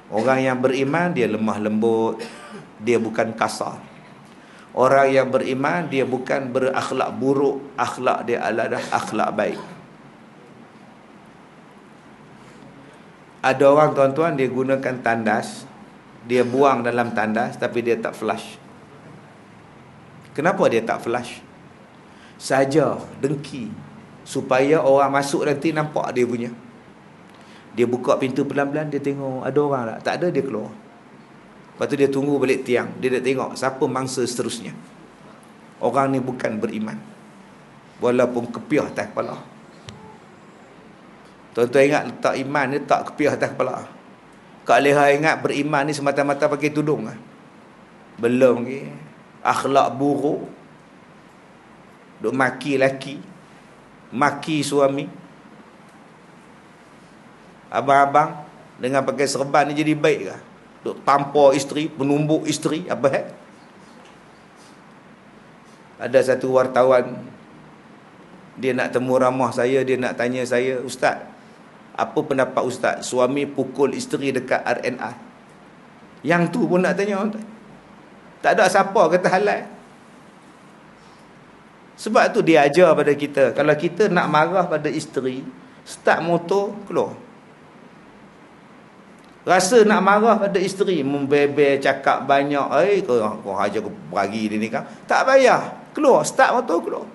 Speaker 1: Orang yang beriman dia lemah lembut, dia bukan kasar. Orang yang beriman dia bukan berakhlak buruk, akhlak dia adalah akhlak baik. Ada orang tuan-tuan, dia gunakan tandas, dia buang dalam tandas tapi dia tak flush. Kenapa dia tak flush? Saja dengki, supaya orang masuk nanti nampak dia punya. Dia buka pintu pelan-pelan, dia tengok ada orang tak? Tak ada, dia keluar. Lepas tu dia tunggu balik tiang, dia nak tengok siapa mangsa seterusnya. Orang ni bukan beriman, walaupun kepiah atas kepala. Tuan-tuan ingat letak iman ni tak kepiah atas kepala. Kak Leha ingat beriman ni semata-mata pakai tudung lah. Belum lagi. Akhlak buruk, duk maki laki, maki suami. Abang-abang dengan pakai serban ni jadi baik ke? Duk tampar isteri, penumbuk isteri, apa Ada satu wartawan, dia nak temu ramah saya, dia nak tanya saya, Ustaz, apa pendapat Ustaz, suami pukul isteri dekat RNR? Yang tu pun nak tanya. Tak ada siapa kata halal. Sebab tu dia ajar pada kita, kalau kita nak marah pada isteri, start motor, keluar. Rasa nak marah pada isteri, membebel, cakap banyak, kau haja aku pergi dia ni kan. Tak payah, keluar, start motor, keluar.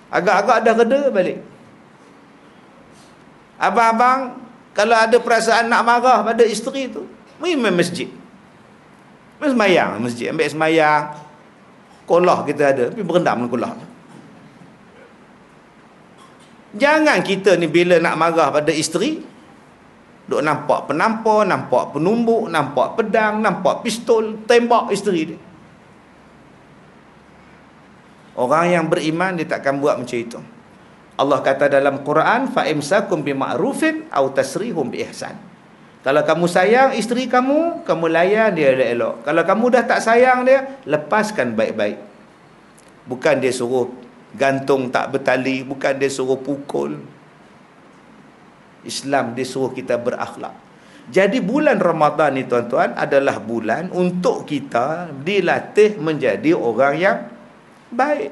Speaker 1: Agak-agak dah reda, balik. Abang-abang, kalau ada perasaan nak marah pada isteri tu, pergi masjid. Semayang masjid, ambil semayang. Kolah kita ada, tapi berendam dengan kolah. Jangan kita ni bila nak marah pada isteri, duk nampak penampar, nampak penumbuk, nampak pedang, nampak pistol, tembak isteri dia. Orang yang beriman dia takkan buat macam itu. Allah kata dalam Quran, fa imsakum bima'rufin aw tasrihum biihsan. Kalau kamu sayang isteri kamu, kamu layan dia elok-elok. Kalau kamu dah tak sayang dia, lepaskan baik-baik. Bukan dia suruh gantung tak bertali, bukan dia suruh pukul. Islam dia suruh kita berakhlak. Jadi bulan Ramadan ni tuan-tuan adalah bulan untuk kita dilatih menjadi orang yang baik.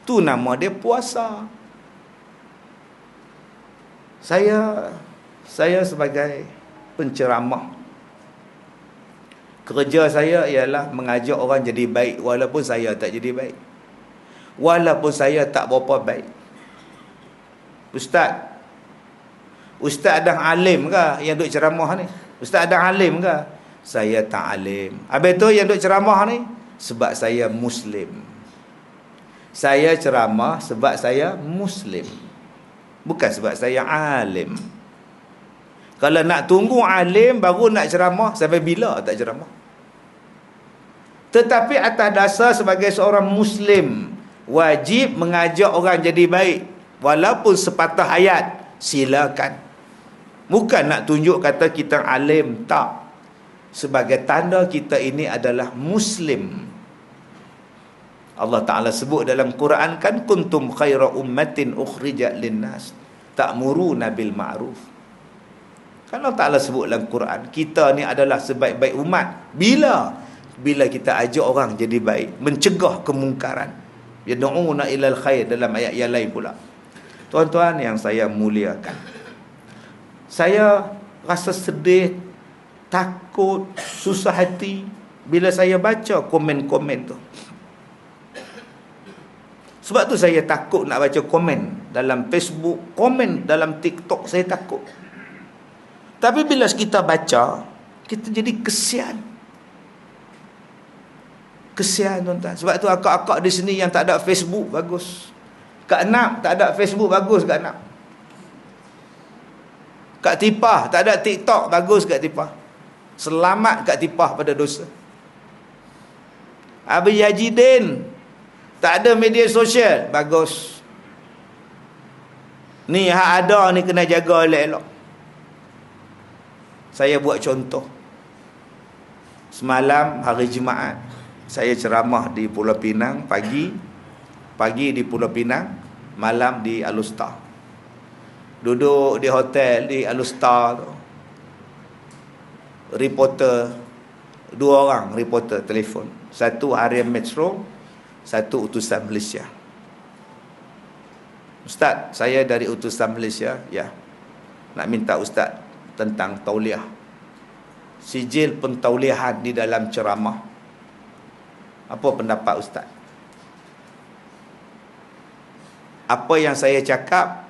Speaker 1: Tu nama dia puasa. Saya sebagai penceramah, kerja saya ialah mengajak orang jadi baik walaupun saya tak jadi baik. Walaupun saya tak berapa baik. Ustaz dah alim ke yang duk ceramah ni? Ustaz dah alim ke? Saya tak alim. Habis tu yang duk ceramah ni sebab saya Muslim. Saya ceramah sebab saya Muslim, bukan sebab saya alim. Kalau nak tunggu alim baru nak ceramah, sampai bila tak ceramah? Tetapi atas dasar sebagai seorang Muslim, wajib mengajak orang jadi baik. Walaupun sepatah ayat, silakan. Bukan nak tunjuk kata kita alim, tak. Sebagai tanda kita ini adalah Muslim. Allah Ta'ala sebut dalam Quran kan, kuntum khaira ummatin ukhrijat linnas ta'muruna bil ma'ruf. Kan Allah Ta'ala sebut dalam Quran, kita ni adalah sebaik-baik umat. Bila kita ajak orang jadi baik, mencegah kemungkaran. Yad'una ilal khair dalam ayat yang lain pula. Tuan-tuan yang saya muliakan, saya rasa sedih, takut, susah hati bila saya baca komen-komen tu. Sebab tu saya takut nak baca komen dalam Facebook, komen dalam TikTok, saya takut. Tapi bila kita baca, kita jadi kesian. Kesian tuan-tuan. Sebab tu akak-akak di sini yang tak ada Facebook, bagus. Kak Nak tak ada Facebook, bagus Kak Nak. Kak Tipah tak ada TikTok, bagus Kak Tipah. Selamat Kak Tipah pada dosa. Abi Haji Din tak ada media sosial, bagus. Ni hak ada ni kena jaga elok-elok. Saya buat contoh. Semalam hari Jumaat, saya ceramah di Pulau Pinang pagi di Pulau Pinang, malam di Alustar. Duduk di hotel di Alustar tu. Reporter, 2 orang reporter telefon. Satu Harian Metro, satu utusan Malaysia. Ustaz, saya dari utusan Malaysia. Ya, nak minta Ustaz tentang tauliah, sijil pentauliahan di dalam ceramah. Apa pendapat Ustaz? Apa yang saya cakap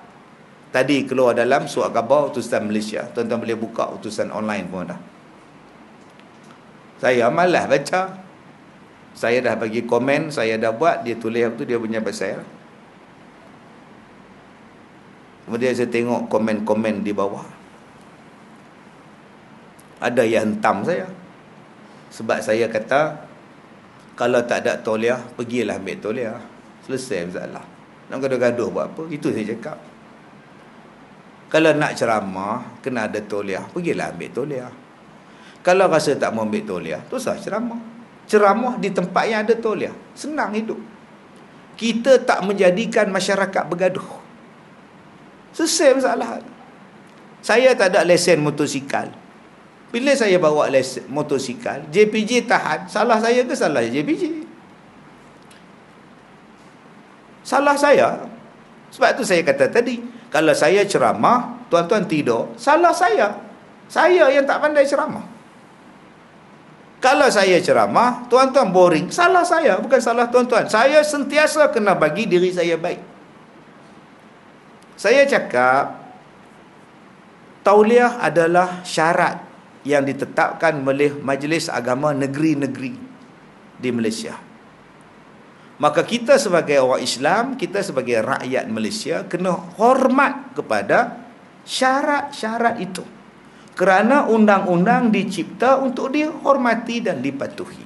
Speaker 1: tadi keluar dalam surat khabar utusan Malaysia. Tuan-tuan boleh buka utusan online pun dah. Saya malas baca. Saya dah bagi komen, saya dah buat, dia tulis apa tu, dia punya pasal. Kemudian saya tengok komen-komen di bawah. Ada yang hentam saya. Sebab saya kata, kalau tak ada tauliah, pergilah ambil tauliah. Selesai masalah. Nak gaduh-gaduh buat apa? Itu saya cakap. Kalau nak ceramah, kena ada tauliah, pergilah ambil tauliah. Kalau rasa tak mau ambil tauliah, tu sah ceramah. Ceramah di tempat yang ada tauliah. Senang hidup. Kita tak menjadikan masyarakat bergaduh. Selesai masalah. Saya tak ada lesen motosikal. Bila saya bawa lesen motosikal, JPJ tahan. Salah saya ke salah JPJ? Salah saya. Sebab tu saya kata tadi, kalau saya ceramah, tuan-tuan tidur, salah saya. Saya yang tak pandai ceramah. Kalau saya ceramah, tuan-tuan boring, salah saya, bukan salah tuan-tuan. Saya sentiasa kena bagi diri saya baik. Saya cakap, tauliah adalah syarat yang ditetapkan oleh Majlis Agama negeri-negeri di Malaysia. Maka kita sebagai orang Islam, kita sebagai rakyat Malaysia kena hormat kepada syarat-syarat itu. Kerana undang-undang dicipta untuk dihormati dan dipatuhi.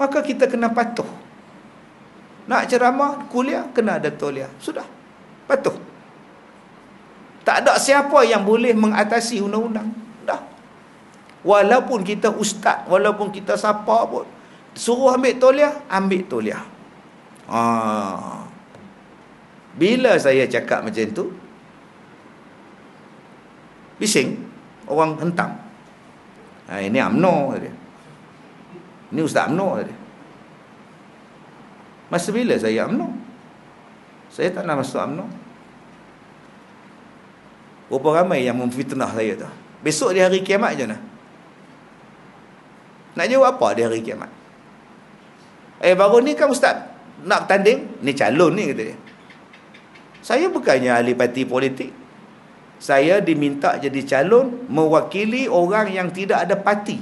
Speaker 1: Maka kita kena patuh. Nak ceramah, kuliah, kena ada tauliah. Sudah, patuh. Tak ada siapa yang boleh mengatasi undang-undang. Dah. Walaupun kita ustaz, walaupun kita siapa pun, suruh ambil tauliah, ambil tauliah. Bila saya cakap macam tu, bising, orang hentam. Ini UMNO dia. Ini Ustaz UMNO dia. Masa bila saya UMNO? Saya tak nak masuk UMNO. Berapa ramai yang memfitnah saya tu. Besok di hari kiamat je nak. Nak jawab apa di hari kiamat? Baru ni kan Ustaz nak bertanding, ni calon ni kata dia. Saya bukannya ahli parti politik. Saya diminta jadi calon mewakili orang yang tidak ada parti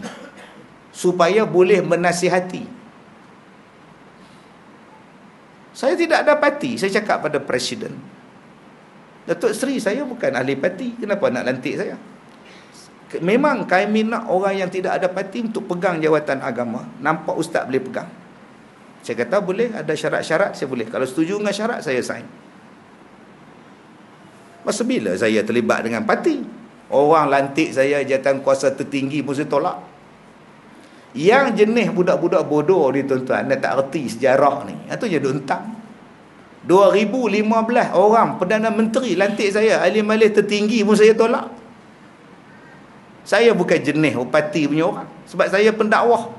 Speaker 1: supaya boleh menasihati. Saya tidak ada parti. Saya cakap pada Presiden, Datuk Seri, saya bukan ahli parti. Kenapa nak lantik saya? Memang kami nak orang yang tidak ada parti untuk pegang jawatan agama. Nampak Ustaz boleh pegang. Saya kata boleh, ada syarat-syarat saya boleh. Kalau setuju dengan syarat, saya sign. Masa bila saya terlibat dengan parti? Orang lantik saya jawatan kuasa tertinggi pun saya tolak. Yang jenis budak-budak bodoh ni tuan-tuan, dia tak erti sejarah ni. Itu je duk entang. 2015 orang Perdana Menteri lantik saya, alim-alim tertinggi pun saya tolak. Saya bukan jenis parti punya orang, sebab saya pendakwah.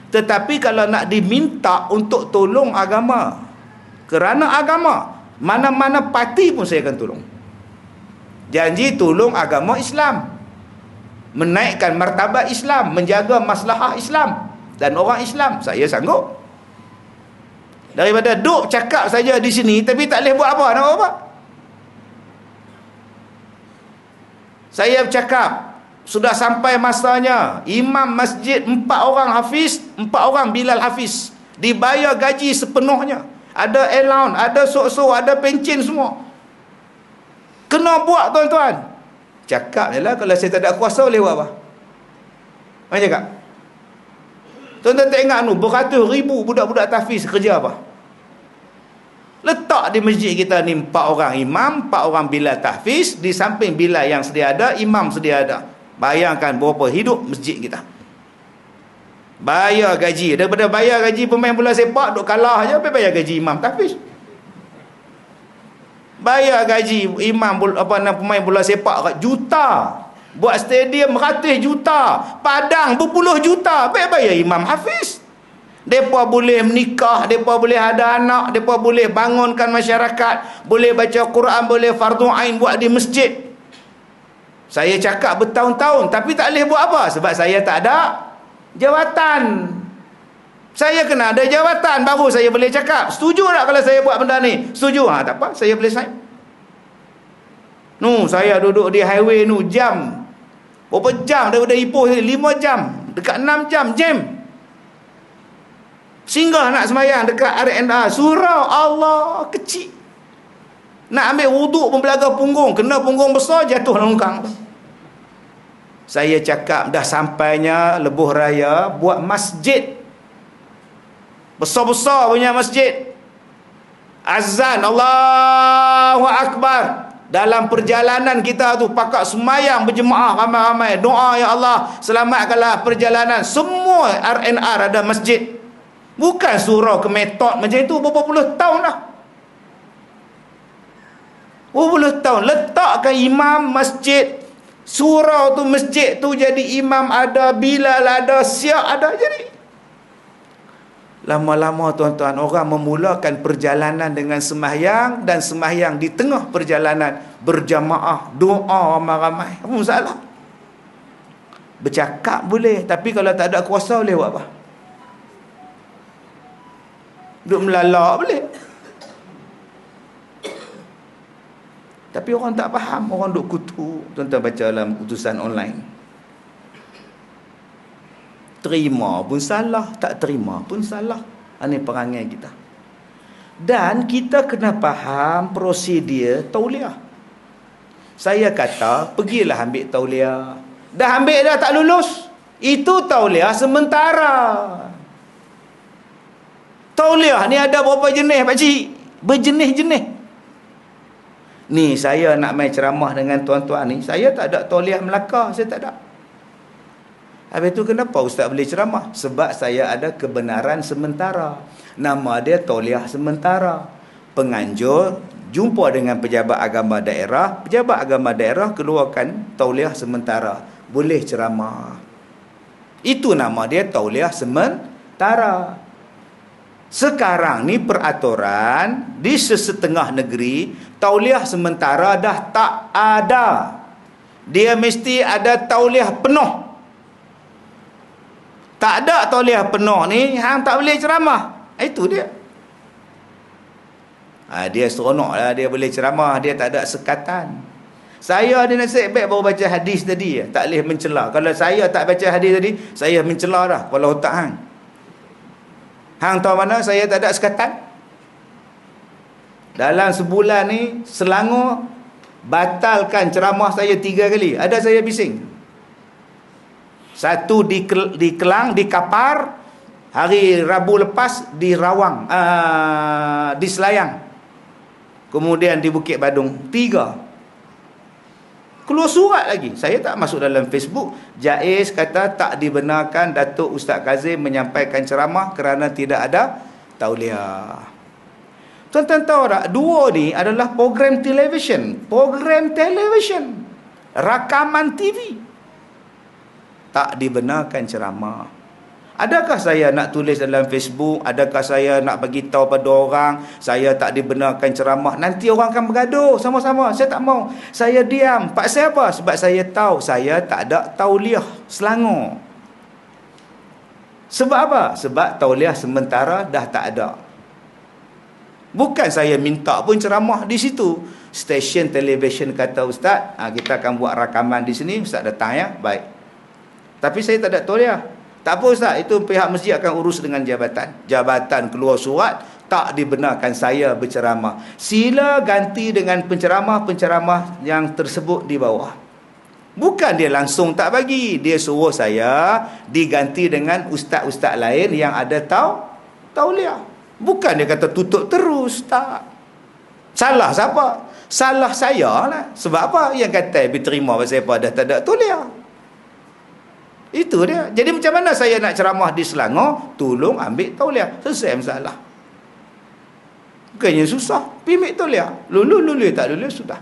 Speaker 1: Tetapi kalau nak diminta untuk tolong agama, kerana agama, mana-mana parti pun saya akan tolong. Janji tolong agama Islam, menaikkan martabat Islam, menjaga maslahah Islam dan orang Islam, saya sanggup. Daripada duk cakap saja di sini tapi tak boleh buat apa, nak buat apa? Saya bercakap, sudah sampai masanya imam masjid 4 orang hafiz, 4 orang Bilal hafiz, dibayar gaji sepenuhnya, ada allowance, ada sok-sok, ada pencen semua. Kena buat tuan-tuan. Cakap je lah, kalau saya tak ada kuasa boleh buat apa? Mana cakap? Tuan-tuan tak ingat beratus ribu budak-budak tahfiz kerja apa? Letak di masjid kita ni 4 orang imam, 4 orang Bilal tahfiz, di samping Bilal yang sedia ada, imam sedia ada. Bayangkan berapa hidup masjid kita. Bayar gaji, daripada bayar gaji pemain bola sepak duk kalah je, bayar gaji imam tahfiz. Bayar gaji imam pemain bola sepak juta, buat stadium ratus juta, padang berpuluh juta, bayar imam hafiz. Mereka boleh menikah, mereka boleh ada anak, mereka boleh bangunkan masyarakat, boleh baca Quran, boleh fardu ain buat di masjid. Saya cakap bertahun-tahun tapi tak boleh buat apa, sebab saya tak ada jawatan. Saya kena ada jawatan baru saya boleh cakap. Setuju tak kalau saya buat benda ni? Setuju? Tak apa, saya boleh sign. Saya duduk di highway jam. Berapa jam daripada Ipoh 5 jam, dekat 6 jam jam. Singgah nak sembahyang dekat R&R, surau Allah kecil. Nak ambil wuduk pun belaga punggung, kena punggung besar, jatuh longkang. Saya cakap dah sampainya lebuh raya, buat masjid besar-besar punya masjid. Azan Allahu Akbar. Dalam perjalanan kita tu pakat semayang berjemaah ramai-ramai, doa ya Allah selamatkanlah perjalanan. Semua R&R ada masjid. Bukan surau ke metod macam itu berapa puluh tahun dah. Berapa puluh tahun. Letakkan imam masjid, surau tu masjid tu jadi imam ada, Bilal ada, Syiah ada, jadi lama-lama tuan-tuan orang memulakan perjalanan dengan sembahyang, dan sembahyang di tengah perjalanan berjamaah, doa ramai-ramai. Apa masalah? Bercakap boleh, tapi kalau tak ada kuasa boleh buat apa? Duk melalak boleh. Tapi orang tak faham, orang duk kutu. Tuan-tuan baca dalam utusan online. Terima pun salah, tak terima pun salah. Ini perangai kita. Dan kita kena faham prosedur tauliah. Saya kata, pergilah ambil tauliah. Dah ambil dah tak lulus. Itu tauliah sementara. Tauliah ni ada berapa jenis pakcik? Berjenis-jenis. Ni saya nak main ceramah dengan tuan-tuan ni, saya tak ada tauliah Melaka, saya tak ada. Habis tu kenapa ustaz boleh ceramah? Sebab saya ada kebenaran sementara. Nama dia tauliah sementara. Penganjur jumpa dengan pejabat agama daerah, pejabat agama daerah keluarkan tauliah sementara, boleh ceramah. Itu nama dia tauliah sementara. Sekarang ni peraturan di sesetengah negeri, tauliah sementara dah tak ada. Dia mesti ada tauliah penuh. Tak ada tauliah penuh ni, hang tak boleh ceramah. Itu dia. Dia seronok lah, dia boleh ceramah, dia tak ada sekatan. Saya ada nasib baik baru baca hadis tadi, tak boleh mencela. Kalau saya tak baca hadis tadi, saya mencela dah kepala otak hang. Hang tahu mana saya tak ada sekatan? Dalam sebulan ni, Selangor batalkan ceramah saya 3 kali. Ada saya bising. Satu di Kelang, di Kapar. Hari Rabu lepas di Rawang, di Selayang. Kemudian di Bukit Badung. 3. Keluar surat lagi. Saya tak masuk dalam Facebook. Jaiz kata tak dibenarkan Datuk Ustaz Kazim menyampaikan ceramah kerana tidak ada tauliah. Tuan-tuan tahu tak? 2 ni adalah program televisyen. Program televisyen. Rakaman TV. Tak dibenarkan ceramah. Adakah saya nak tulis dalam Facebook? Adakah saya nak bagi tahu pada orang saya tak dibenarkan ceramah? Nanti orang akan bergaduh sama-sama. Saya tak mau. Saya diam. Pasal apa? Sebab saya tahu saya tak ada tauliah Selangor. Sebab apa? Sebab tauliah sementara dah tak ada. Bukan saya minta pun ceramah di situ. Stesen televisyen kata ustaz, kita akan buat rakaman di sini. Ustaz datang ya. Baik. Tapi saya tak ada tauliah. Tak apa ustaz, itu pihak masjid akan urus dengan jabatan. Jabatan keluar surat, tak dibenarkan saya berceramah. Sila ganti dengan penceramah-penceramah yang tersebut di bawah. Bukan dia langsung tak bagi. Dia suruh saya diganti dengan ustaz-ustaz lain yang ada tauliah. Bukan dia kata tutup terus. Tak. Salah siapa? Salah saya lah. Sebab apa? Yang kata diterima pasal apa? Dah tak ada tauliah. Itu dia. Jadi macam mana saya nak ceramah di Selangor? Tolong ambil tauliah. Selesai masalah. Bukannya susah. Pergi ambil tauliah. Lulus tak lulus sudah.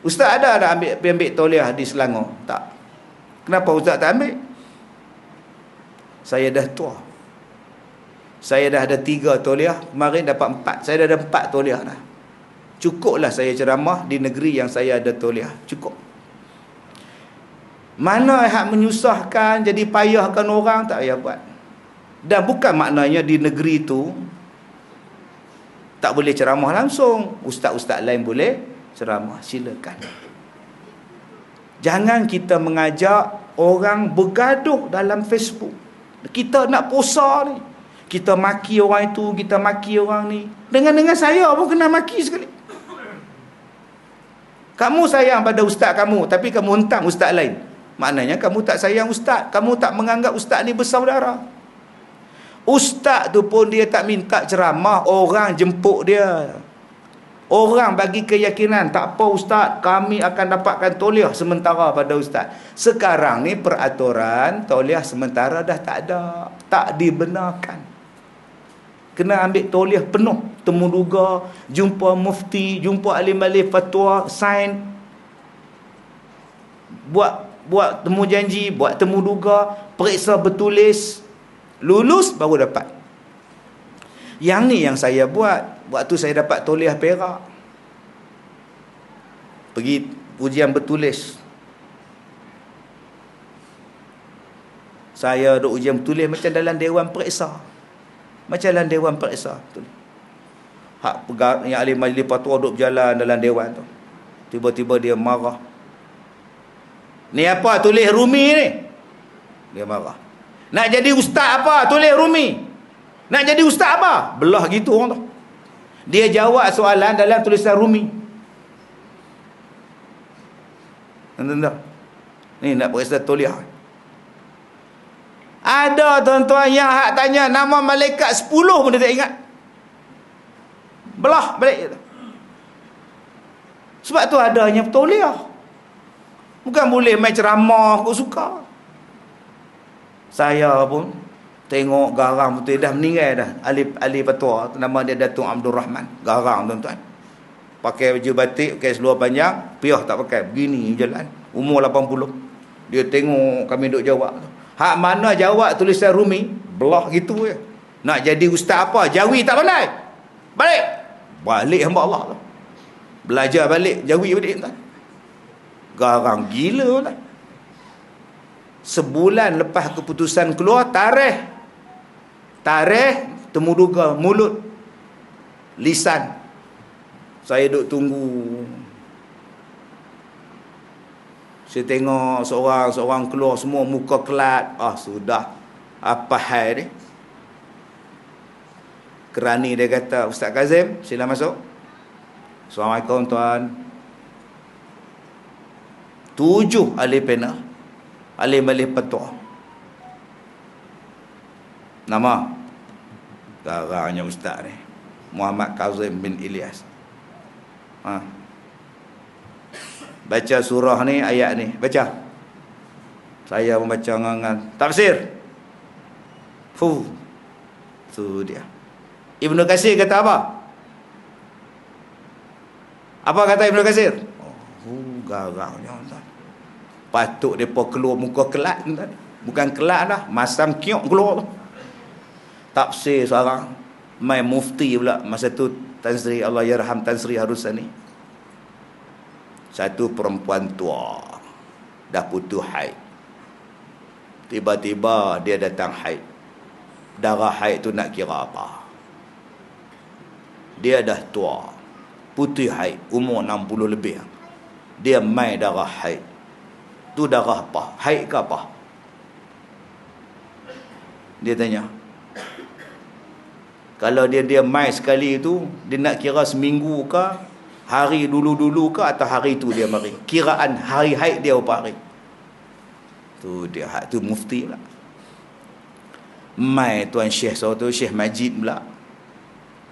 Speaker 1: Ustaz ada ambil tauliah di Selangor? Tak. Kenapa ustaz tak ambil? Saya dah tua. Saya dah ada 3 tauliah. Kemarin dapat 4. Saya dah ada 4 tauliah dah. Cukuplah saya ceramah di negeri yang saya ada tauliah. Cukup. Mana yang menyusahkan, jadi payahkan orang, tak payah buat. Dan bukan maknanya di negeri itu tak boleh ceramah langsung. Ustaz-ustaz lain boleh ceramah. Silakan. Jangan kita mengajak orang bergaduh dalam Facebook. Kita nak puasa ni, kita maki orang itu, kita maki orang ni. Dengan saya pun kena maki sekali. Kamu sayang pada ustaz kamu, tapi kamu hentam ustaz lain. Maknanya kamu tak sayang ustaz. Kamu tak menganggap ustaz ni bersaudara. Ustaz tu pun dia tak minta ceramah, orang jemput dia. Orang bagi keyakinan, tak apa ustaz, kami akan dapatkan tauliah sementara pada ustaz. Sekarang ni peraturan tauliah sementara dah tak ada. Tak dibenarkan. Kena ambil tauliah penuh. Temu duga, jumpa mufti, jumpa alim-alim fatwa, sign. Buat temu janji, buat temu duga, periksa bertulis, lulus baru dapat. Yang ni yang saya buat. Waktu saya dapat tauliah Perak, pergi ujian bertulis. Saya duk ujian bertulis macam dalam dewan periksa. Macam dalam dewan periksa. Hak pegang yang alim-alim fatwa duk berjalan dalam dewan tu. Tiba-tiba dia marah. Ni apa tulis Rumi ni? Dia marah. Nak jadi ustaz apa tulis Rumi? Nak jadi ustaz apa? Belah gitu orang tu. Dia jawab soalan dalam tulisan Rumi. Entah. Ni nak periksa tauliah. Ada tuan-tuan yang hak tanya nama malaikat 10 pun dia tak ingat. Belah balik. Sebab tu adanya tauliah. Bukan boleh main ceramah aku suka. Saya pun tengok garang betul, dah meninggal dah. Ali Patua, nama dia Datuk Abdul Rahman. Garang tuan-tuan. Pakai baju batik, pakai seluar panjang, piah tak pakai. Begini jalan. Umur 80. Dia tengok kami duk jawab. Hak mana jawab tulisan Rumi, belah gitu je. Nak jadi ustaz apa? Jawi tak pandai. Balik. Balik hamba Allah tu. Belajar balik, jawi balik tuan. Garang gila tuan. Sebulan lepas keputusan keluar, tarikh temuduga mulut lisan. Saya duk tunggu. Saya tengok seorang keluar semua muka kelat. Sudah. Apa hal ni? Kerani dia kata, Ustaz Kazim, sila masuk. Assalamualaikum tuan. 7 ahli panel, ahli petua. Nama garangnya ustaz ni, Muhammad Kazim bin Ilyas. Baca surah ni, ayat ni, baca. Saya membaca dengan tafsir. Tu dia. Ibnu Katsir kata apa? Apa kata Ibnu Katsir? Garangnya tuan. Patut depa keluar muka kelat tuan. Bukan kelat dah, masam kiok keluar tu. Tafsir seorang mai mufti pula masa tu, Tan Sri, Allah yarham Tan Sri Harusani. Satu perempuan tua dah putus haid. Tiba-tiba dia datang haid. Darah haid tu nak kira apa? Dia dah tua, putih haid, umur 60 lebih. Dia mai darah haid. Tu darah apa? Haid ke apa? Dia tanya. Kalau dia mai sekali tu, dia nak kira seminggu ke, hari dulu-dulu ke, atau hari tu dia mari? Kiraan hari haid dia berapa hari? Tu dia, hak tu mufti pula. Mai tuan Syekh tu, Syekh Majid pula.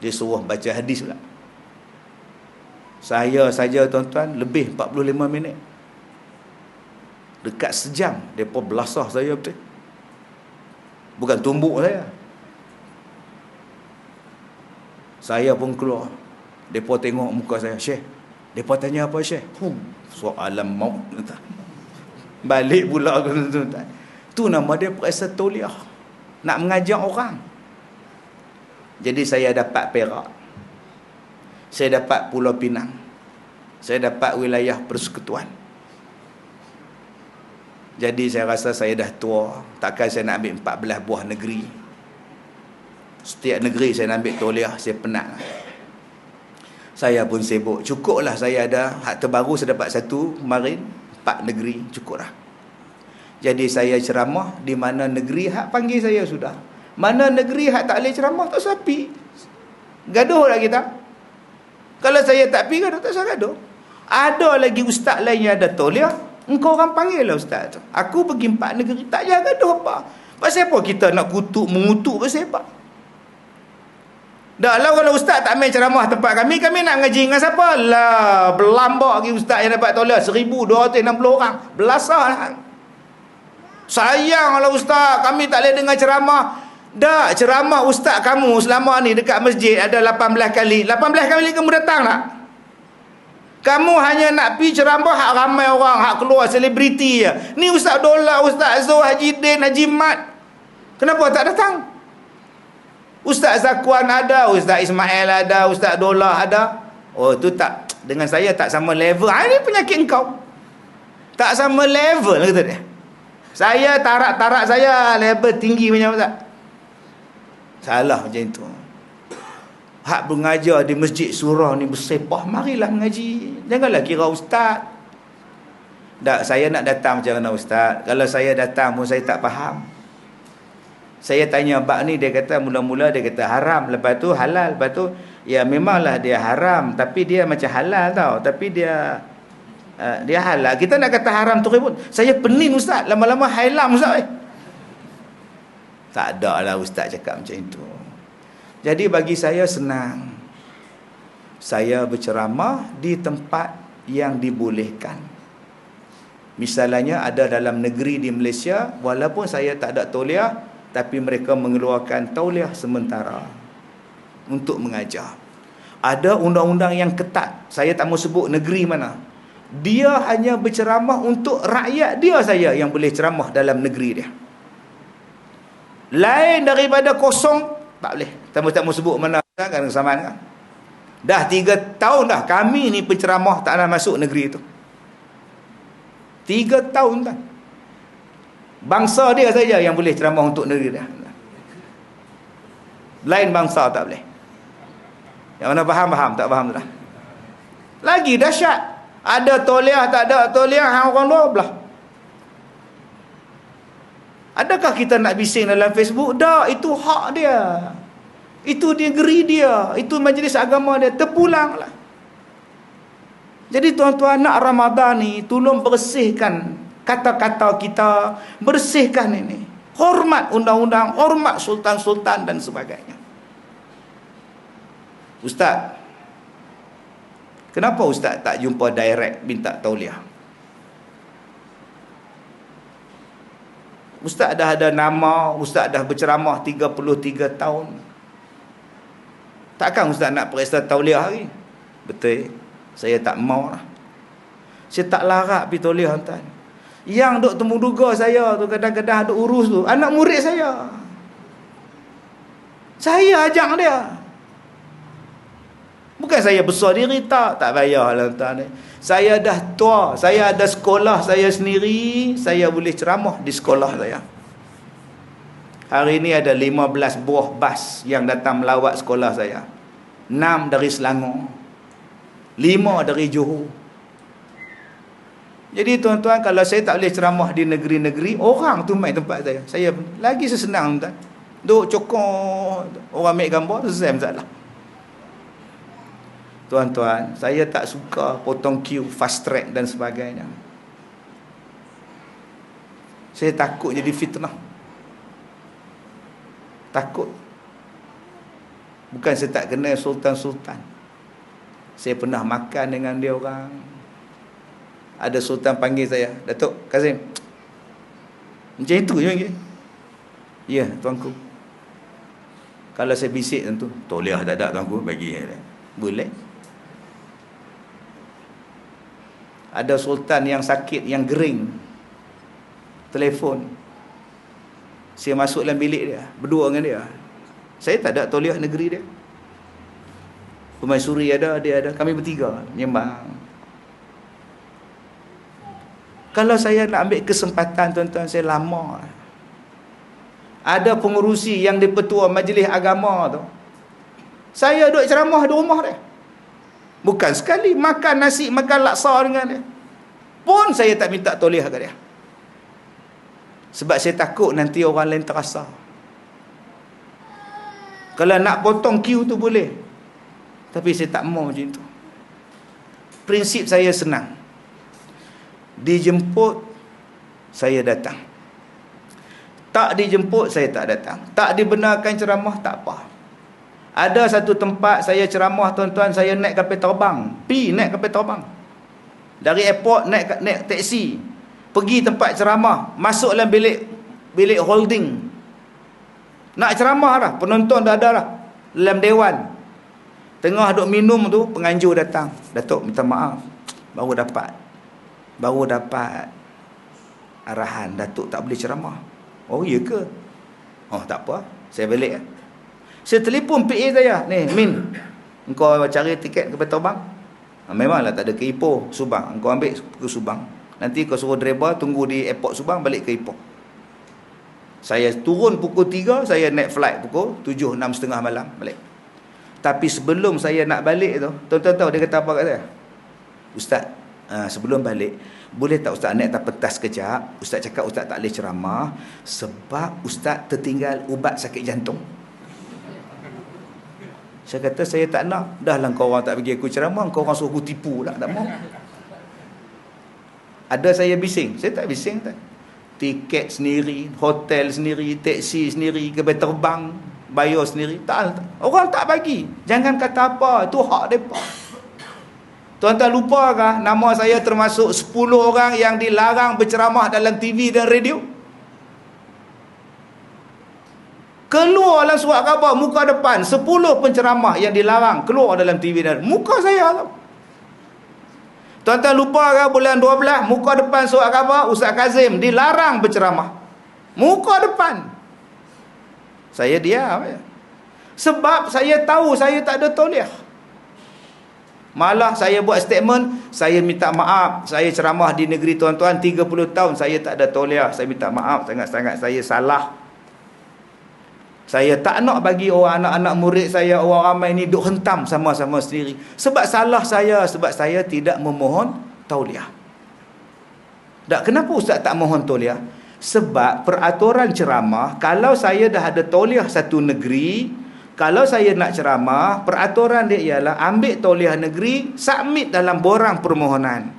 Speaker 1: Dia suruh baca hadis pula. Saya saja tuan-tuan, lebih 45 minit. Dekat sejam, mereka belasah saya betul. Bukan tumbuk saya. Saya pun keluar. Mereka tengok muka saya. Syekh, mereka tanya apa Syekh? Soalan maut. Balik pula tuan-tuan. Tu nama dia periksa tauliah. Nak mengajar orang. Jadi saya dapat Perak. Saya dapat Pulau Pinang. Saya dapat wilayah persekutuan. Jadi saya rasa saya dah tua. Takkan saya nak ambil 14 buah negeri. Setiap negeri saya nak ambil tauliah. Saya penat. Saya pun sibuk. Cukuplah saya ada. Hak terbaru saya dapat 1 kemarin. 4 negeri. Cukuplah. Jadi saya ceramah di mana negeri hak panggil saya sudah. Mana negeri hak tak boleh ceramah, tak usah pergi. Gaduh lah kita. Kalau saya tak pergi gaduh, tak usah gaduh. Ada lagi ustaz lain yang ada tauliah, engkau orang panggil lah ustaz tu. Aku pergi 4 negeri, tak payah gaduh apa. Pasal apa kita nak mengutuk pasal apa? Dah lah kalau ustaz tak main ceramah tempat kami nak ngaji dengan siapa? Lah, berlambak lagi ustaz yang dapat tauliah 1,260 orang. Belasah lah. Sayang lah ustaz, kami tak boleh dengar ceramah. Dah, ceramah ustaz kamu selama ni dekat masjid ada 18 kali. 18 kali kamu datang tak? Kamu hanya nak pergi ceramah hak ramai orang, hak keluar selebriti je. Ni Ustaz Dola, Ustaz Azul, Haji Din, Haji Mat. Kenapa tak datang? Ustaz Zakwan ada, Ustaz Ismail ada, Ustaz Dola ada. Oh, tu tak, dengan saya tak sama level. Ini penyakit engkau. Tak sama level kata dia. Saya tarak-tarak saya level tinggi punya Ustaz. Salah macam itu. Hak mengajar di masjid surah ni bersepah, marilah mengaji. Janganlah kira ustaz. Tak, saya nak datang macam mana ustaz? Kalau saya datang pun saya tak faham. Saya tanya bab ni, dia kata mula-mula dia kata haram, lepas tu halal, lepas tu ya memanglah dia haram tapi dia macam halal tau, tapi dia dia halal. Kita nak kata haram tu ribut. Saya pening ustaz, lama-lama hailam ustaz. Tak ada lah ustaz cakap macam itu. Jadi bagi saya senang. Saya berceramah di tempat yang dibolehkan. Misalnya ada dalam negeri di Malaysia, walaupun saya tak ada tauliah, tapi mereka mengeluarkan tauliah sementara untuk mengajar. Ada undang-undang yang ketat. Saya tak mau sebut negeri mana. Dia hanya berceramah untuk rakyat dia saya yang boleh ceramah dalam negeri dia. Lain daripada kosong, tak boleh. Tak mau sebut mana kan kesamaan kan. Dah 3 tahun dah kami ni penceramah tak nak masuk negeri itu. 3 tahun dah. Bangsa dia saja yang boleh ceramah untuk negeri dia. Lain bangsa tak boleh. Yang mana faham, tak faham dah. Lagi dahsyat. Ada tauliah, tak ada tauliah, orang luar belah. Adakah kita nak bising dalam Facebook? Dah, itu hak dia. Itu negeri dia. Itu majlis agama dia. Terpulanglah. Jadi tuan-tuan, nak Ramadan ni, tolong bersihkan kata-kata kita. Bersihkan ini. Hormat undang-undang, hormat sultan-sultan dan sebagainya. Ustaz, kenapa ustaz tak jumpa direct minta tauliah? Ustaz dah ada nama, ustaz dah berceramah 33 tahun. Takkan ustaz nak periksa tauliah lagi? Betul. Saya tak mau lah. Saya tak larat pergi tauliah tuan. Yang duk temuduga saya tu kadang-kadang duk urus tu anak murid saya. Saya ajak dia. Bukan saya besar diri, tak payahlah tuan. Saya dah tua, saya ada sekolah saya sendiri, saya boleh ceramah di sekolah saya. Hari ini ada 15 buah bas yang datang melawat sekolah saya. 6 dari Selangor, 5 dari Johor. Jadi tuan-tuan, kalau saya tak boleh ceramah di negeri-negeri, orang tu main tempat saya. Saya lagi sesenang tuan. Duk cokor, orang ambil gambar, selesai masalah. Tuan-tuan, saya tak suka potong queue, fast track dan sebagainya. Saya takut jadi fitnah. Takut. Bukan saya tak kenal sultan-sultan. Saya pernah makan dengan dia orang. Ada sultan panggil saya, Datuk Kazim. Macam itu je. Ya, tuanku. Kalau saya bisik tentu, tauliah tak ada tuanku, bagi dia. Boleh. Ada sultan yang sakit, yang gering, telefon, saya masuk dalam bilik dia, berdua dengan dia. Saya tak ada tauliah negeri dia. Pemaisuri ada, dia ada, kami bertiga menyembang. Kalau saya nak ambil kesempatan tuan-tuan, saya lama. Ada pengurusi yang dipetua majlis agama tu, saya duduk ceramah di rumah dia. Bukan sekali makan nasi, makan laksa dengan dia. Pun saya tak minta tauliah ke dia. Sebab saya takut nanti orang lain terasa. Kalau nak potong queue tu boleh. Tapi saya tak mau macam tu. Prinsip saya senang. Dijemput, saya datang. Tak dijemput, saya tak datang. Tak dibenarkan ceramah, tak apa. Ada satu tempat saya ceramah tuan-tuan, saya naik kapal terbang. Naik kapal terbang. Dari airport naik taksi. Pergi tempat ceramah, masuk dalam bilik holding. Nak ceramah dah, penonton dah ada dah. Dalam dewan. Tengah duk minum tu, penganjur datang. Datuk minta maaf, baru dapat arahan Datuk tak boleh ceramah. Oh iya ke? Oh tak apa, saya balik. Saya telefon PA saya, ni Min, engkau cari tiket ke Terbang. Memanglah tak ada ke Ipoh, Subang. Engkau ambil ke Subang. Nanti kau suruh driver tunggu di airport Subang, balik ke Ipoh. Saya turun pukul 3, saya naik flight pukul 7, 6.30 malam balik. Tapi sebelum saya nak balik tu, tuan-tuan tahu dia kata apa kat saya? Ustaz, Sebelum balik, boleh tak Ustaz naik atas pentas kejap? Ustaz cakap Ustaz tak boleh ceramah sebab Ustaz tertinggal ubat sakit jantung. Saya kata saya tak nak. Dah lah kau orang tak bagi aku ceramah, kau orang suruh aku tipu lah, tak mau. Ada saya bising? Saya tak bising tak. Tiket sendiri, hotel sendiri, teksi sendiri, kereta terbang, bayar sendiri. Tak. Orang tak bagi. Jangan kata apa, itu hak mereka. Tuan-tuan lupakah nama saya termasuk 10 orang yang dilarang berceramah dalam TV dan radio? Keluar dalam surat khabar muka depan 10 penceramah yang dilarang keluar dalam TV dan muka saya tau. Tuan-tuan lupakah bulan 12 muka depan surat khabar Ustaz Kazim dilarang berceramah? Muka depan. Saya diam ya. Sebab saya tahu saya tak ada tauliah. Malah saya buat statement, saya minta maaf, saya ceramah di negeri tuan-tuan 30 tahun, saya tak ada tauliah, saya minta maaf sangat-sangat, saya salah. Saya tak nak bagi orang anak-anak murid saya, orang ramai ni duk hentam sama-sama sendiri. Sebab salah saya, sebab saya tidak memohon tauliah. Tak, kenapa Ustaz tak mohon tauliah? Sebab peraturan ceramah, kalau saya dah ada tauliah satu negeri, kalau saya nak ceramah, peraturan dia ialah ambil tauliah negeri, submit dalam borang permohonan.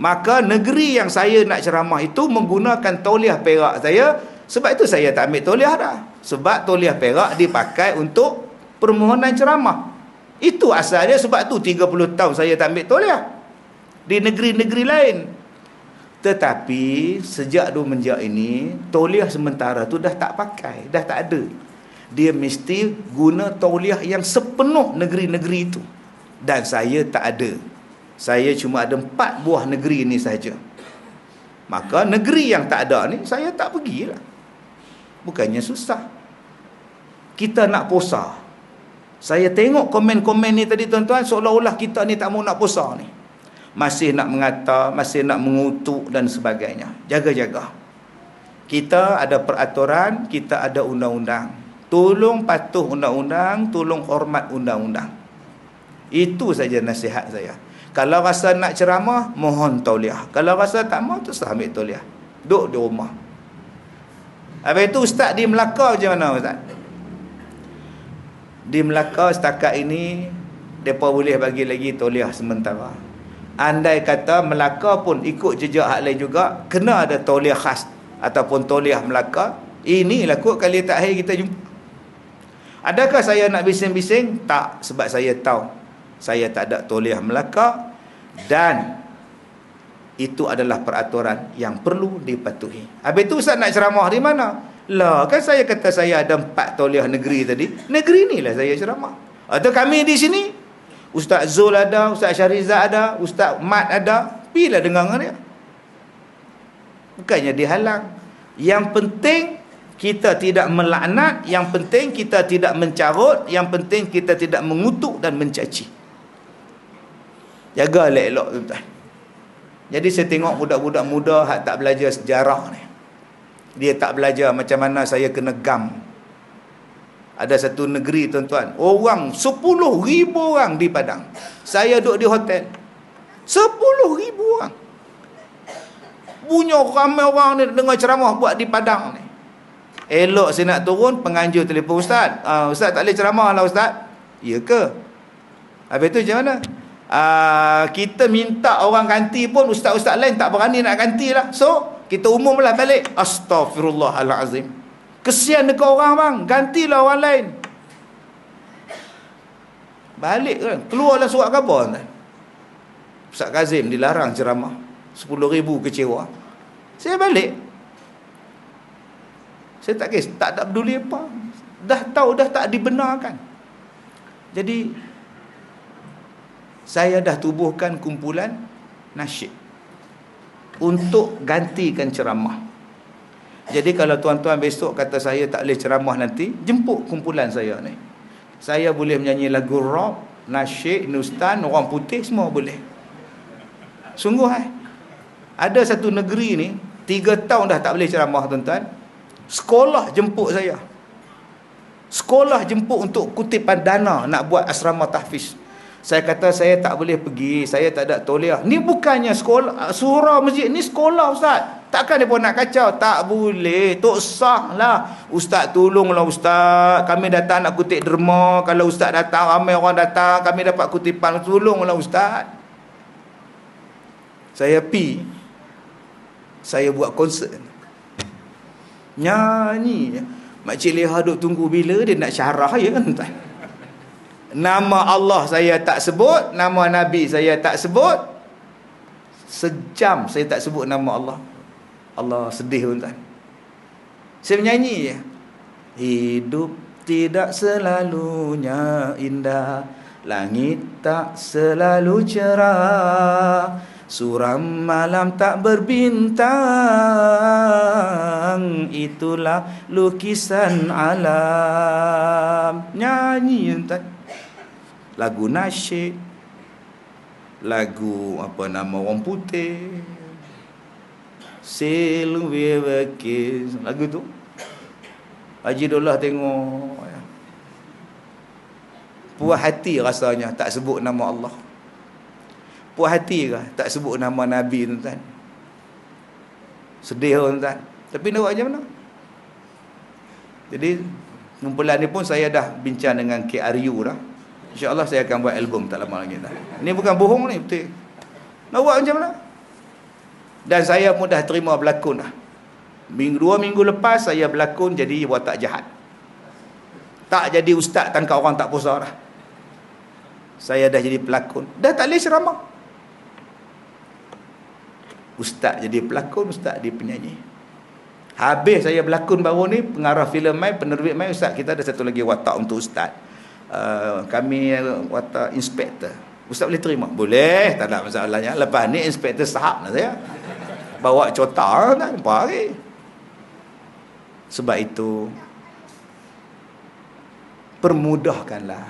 Speaker 1: Maka negeri yang saya nak ceramah itu menggunakan tauliah perak saya. Sebab itu saya tak ambil tauliah dah. Sebab tauliah perak dipakai untuk permohonan ceramah. Itu asalnya, sebab tu 30 tahun saya tak ambil tauliah di negeri-negeri lain. Tetapi sejak menjak ini, tauliah sementara tu dah tak pakai, dah tak ada. Dia mesti guna tauliah yang sepenuh negeri-negeri itu. Dan saya tak ada. Saya cuma ada 4 buah negeri ni saja. Maka negeri yang tak ada ni, saya tak pergilah. Bukannya susah. Kita nak puasa. Saya tengok komen-komen ni tadi tuan-tuan, seolah-olah kita ni tak mau nak puasa ni. Masih nak mengata, masih nak mengutuk dan sebagainya. Jaga-jaga. Kita ada peraturan, kita ada undang-undang. Tolong patuh undang-undang, tolong hormat undang-undang. Itu saja nasihat saya. Kalau rasa nak ceramah, mohon tauliah. Kalau rasa tak mau, terserah ambil tauliah. Duduk di rumah. Habis itu Ustaz di Melaka macam mana Ustaz? Di Melaka setakat ini, mereka boleh bagi lagi tauliah sementara. Andai kata Melaka pun ikut jejak hak lain juga, kena ada tauliah khas ataupun tauliah Melaka. Inilah kot kali terakhir kita jumpa. Adakah saya nak bising-bising? Tak, sebab saya tahu saya tak ada tauliah Melaka dan itu adalah peraturan yang perlu dipatuhi. Habis tu Ustaz nak ceramah di mana? Lah, kan saya kata saya ada 4 tauliah negeri tadi. Negeri inilah saya ceramah. Atau kami di sini, Ustaz Zul ada, Ustaz Syarizal ada, Ustaz Mat ada, pergilah dengar dengan dia. Bukannya dihalang. Yang penting kita tidak melaknat, yang penting kita tidak mencarut, yang penting kita tidak mengutuk dan mencaci. Jaga elok-elok tuan-tuan. Jadi saya tengok budak-budak muda hak tak belajar sejarah ni. Dia tak belajar macam mana saya kena gam. Ada satu negeri tuan-tuan, orang 10,000 orang di Padang. Saya duduk di hotel. 10,000 orang. Punya ramai orang ni dengar ceramah buat di Padang ni. Elok saya nak turun, penganjur telefon Ustaz. Ustaz tak boleh ceramah lah Ustaz. Ya ke? Habis tu macam mana? Kita minta orang ganti pun ustaz-ustaz lain tak berani nak ganti lah. So, kita umumlah balik. Astaghfirullahalazim. Kesian dekat orang bang. Gantilah orang lain. Balik kan. Keluarlah surat khabar. Ustaz Kazim dilarang ceramah. 10,000 kecewa. Saya balik. Saya tak kisah, tak peduli apa. Dah tahu dah tak dibenarkan. Jadi saya dah tubuhkan kumpulan nasyid untuk gantikan ceramah. Jadi kalau tuan-tuan besok kata saya tak boleh ceramah nanti, jemput kumpulan saya ni. Saya boleh menyanyi lagu rock, nasyid, Hindustan, orang putih semua boleh. Sungguh ada satu negeri ni 3 tahun dah tak boleh ceramah tuan-tuan. Sekolah jemput saya. Sekolah jemput untuk kutipan dana nak buat asrama tahfiz. Saya kata saya tak boleh pergi, saya tak ada tauliah. Ni bukannya sekolah, surau masjid ni sekolah ustaz. Takkan dia pun nak kacau? Tak boleh, tak sah lah. Ustaz tolonglah ustaz, kami datang nak kutip derma. Kalau ustaz datang, ramai orang datang, kami dapat kutipan, tolonglah ustaz. Saya pi, saya buat konsert nyanyi. Makcik Leha duk tunggu bila dia nak syarah ya tuan. Nama Allah saya tak sebut, nama Nabi saya tak sebut. Sejam saya tak sebut nama Allah. Allah sedih tuan. Saya menyanyi je. Hidup tidak selalunya indah, langit tak selalu cerah, suram malam tak berbintang, itulah lukisan alam. Nyanyi tuan. Lagu nasyid, lagu apa nama orang putih, Silver Kiss, lagu tu Haji Dollah tengok puas hati rasanya tak sebut nama Allah. Puas hati ke tak sebut nama Nabi tuan. Sedih tuan. Tapi nak buat macam mana? Jadi kumpulan ni pun saya dah bincang dengan KRU dah. InsyaAllah saya akan buat album tak lama lagi dah. Ini bukan bohong ni, betul. Nak buat macam mana? Dan saya pun dah terima berlakon dah. 2 minggu lepas saya berlakon jadi watak jahat. Tak jadi ustaz tangkap orang tak puasa dah. Saya dah jadi pelakon. Dah tak boleh ceramah. Ustaz jadi pelakon, ustaz jadi penyanyi. Habis saya berlakon baru ni, pengarah filem mai, penerbit mai, ustaz kita ada satu lagi watak untuk ustaz. Kami watak inspektor. Ustaz boleh terima? Boleh, tak ada masalahnya. Lepas ni inspektor sahab lah saya. Bawa cota tak nampak lagi. Sebab itu permudahkanlah.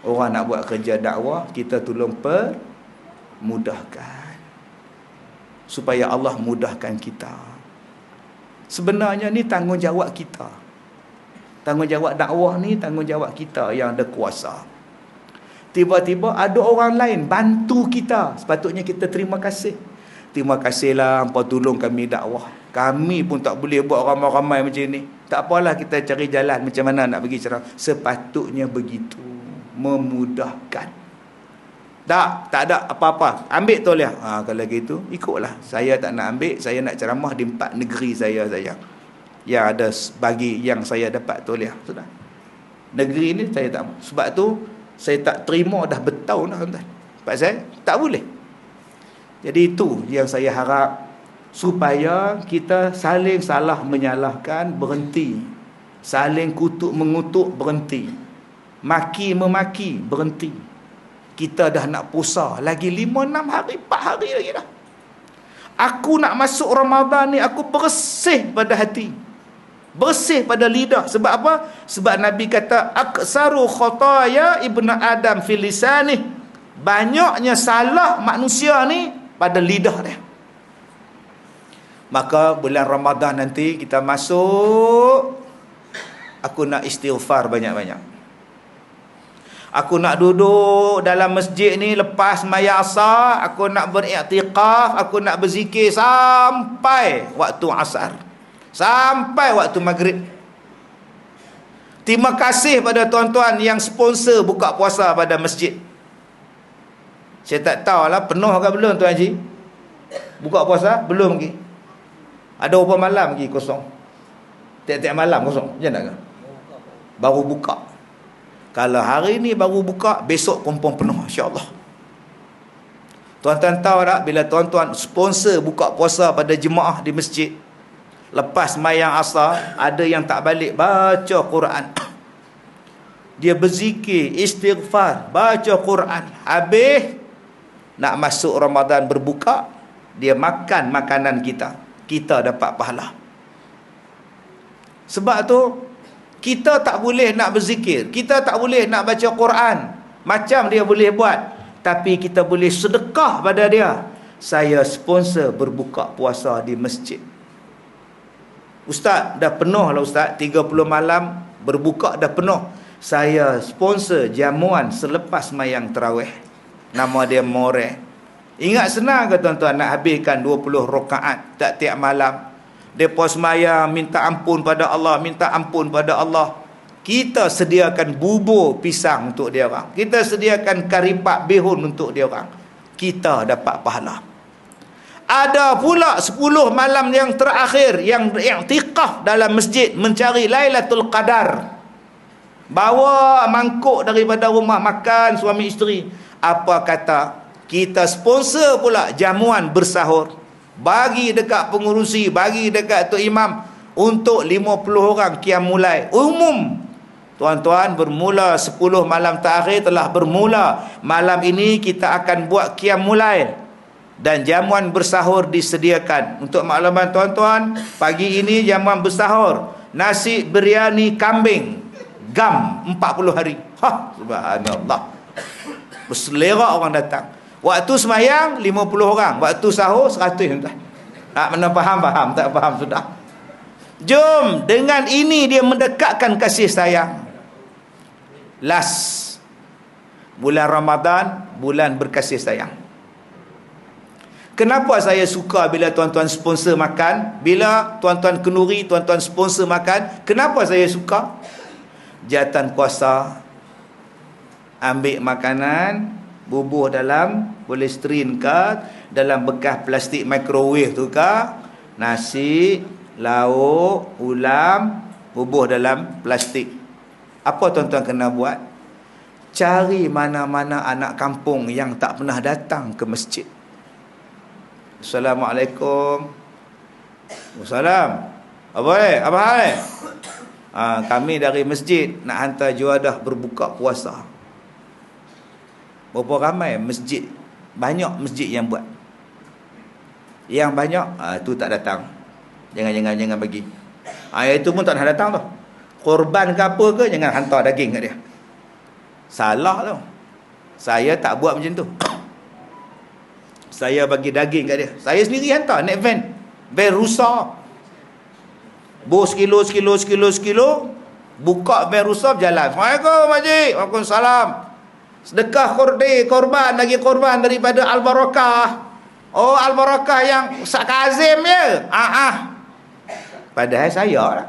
Speaker 1: Orang nak buat kerja dakwah, kita tolong permudahkan. Supaya Allah mudahkan kita. Sebenarnya ni tanggungjawab kita. Tanggungjawab dakwah ni tanggungjawab kita yang ada kuasa. Tiba-tiba ada orang lain bantu kita, sepatutnya kita terima kasih. Terima kasihlah hangpa tolong kami dakwah. Kami pun tak boleh buat ramai-ramai macam ni. Tak apalah, kita cari jalan macam mana nak pergi ceramah. Sepatutnya begitu, memudahkan. Tak ada apa-apa. Ambil tauliah. Kalau gitu ikutlah. Saya tak nak ambil, saya nak ceramah di 4 negeri saya saja. Yang ada bagi yang saya dapat tauliah. Sudah. Negeri ni saya tak. Sebab tu saya tak terima dah bertahun dah tuan. Sebab saya tak boleh. Jadi itu yang saya harap, supaya kita saling salah menyalahkan berhenti. Saling kutuk mengutuk berhenti. Maki memaki berhenti. Kita dah nak puasa lagi 5-6 hari, 4 hari lagi dah. Aku nak masuk Ramadan ni aku bersih pada hati. Bersih pada lidah. Sebab apa? Sebab Nabi kata aksaru khataya ibnu Adam fil lisanih. Banyaknya salah manusia ni pada lidah dia. Maka bulan Ramadan nanti kita masuk, aku nak istighfar banyak-banyak. Aku nak duduk dalam masjid ni lepas maya asar, aku nak beriktikaf, aku nak berzikir sampai waktu asar. Sampai waktu maghrib. Terima kasih pada tuan-tuan yang sponsor buka puasa pada masjid. Saya tak tahulah penuh ke belum Tuan Haji? Buka puasa? Belum lagi. Ada berapa malam lagi kosong? Tiap-tiap malam kosong. Macam mana ke? Baru buka. Kalau hari ni baru buka, besok kompon penuh insya-Allah. Tuan-tuan tahu tak, bila tuan-tuan sponsor buka puasa pada jemaah di masjid, lepas mayang asar, ada yang tak balik baca Quran. Dia berzikir, istighfar, baca Quran. Habis nak masuk Ramadan berbuka, dia makan makanan kita. Kita dapat pahala. Sebab tu kita tak boleh nak berzikir, kita tak boleh nak baca Quran macam dia boleh buat, tapi kita boleh sedekah pada dia. Saya sponsor berbuka puasa di masjid. Ustaz, dah penuh lah Ustaz, 30 malam berbuka dah penuh. Saya sponsor jamuan selepas mayang tarawih. Nama dia More. Ingat senang ke tuan-tuan nak habiskan 20 rakaat tiap malam. Depa semayang minta ampun pada Allah, minta ampun pada Allah. Kita sediakan bubur pisang untuk dia orang. Kita sediakan karipak bihun untuk dia orang. Kita dapat pahala. Ada pula 10 malam yang terakhir yang i'tikaf dalam masjid mencari Lailatul Qadar. Bawa mangkuk daripada rumah makan suami isteri. Apa kata? Kita sponsor pula jamuan bersahur. Bagi dekat pengurusi, bagi dekat Tok Imam untuk 50 orang qiyam mulai umum. Tuan-tuan, bermula 10 malam terakhir telah bermula. Malam ini kita akan buat qiyam mulai dan jamuan bersahur disediakan. Untuk makluman tuan-tuan, pagi ini jamuan bersahur nasi biryani kambing gam 40 hari. Subhanallah. Berselera orang datang. Waktu semayang 50 orang, waktu sahur 100 tuan. Mana faham? Tak faham sudah. Jom, dengan ini dia mendekatkan kasih sayang. Last bulan Ramadan, bulan berkasih sayang. Kenapa saya suka bila tuan-tuan sponsor makan? Bila tuan-tuan kenduri, tuan-tuan sponsor makan, kenapa saya suka? Jatan kuasa ambil makanan, bubuh dalam polystyrene ke, dalam bekas plastik microwave tu ke, nasi, lauk, ulam, bubuh dalam plastik. Apa tuan-tuan kena buat? Cari mana-mana anak kampung yang tak pernah datang ke masjid. Assalamualaikum. Wassalam. Apa hal? Kami dari masjid nak hantar juadah berbuka puasa. Berapa ramai masjid? Banyak masjid yang buat. Yang banyak tu tak datang. Jangan bagi. Itu pun tak nak datang tu. Korban ke apa ke, jangan hantar daging kat dia. Salah tu. Saya tak buat macam tu. Saya bagi daging kat dia. Saya sendiri hantar naik van. Van rusak. Bos sekilo. Buka van rusak berjalan. Assalamualaikum Haji. Waalaikumsalam. Sedekah korban, lagi korban daripada Al-Barakah. Oh, Al-Barakah yang Ustaz Kazim ya? Padahal saya lah.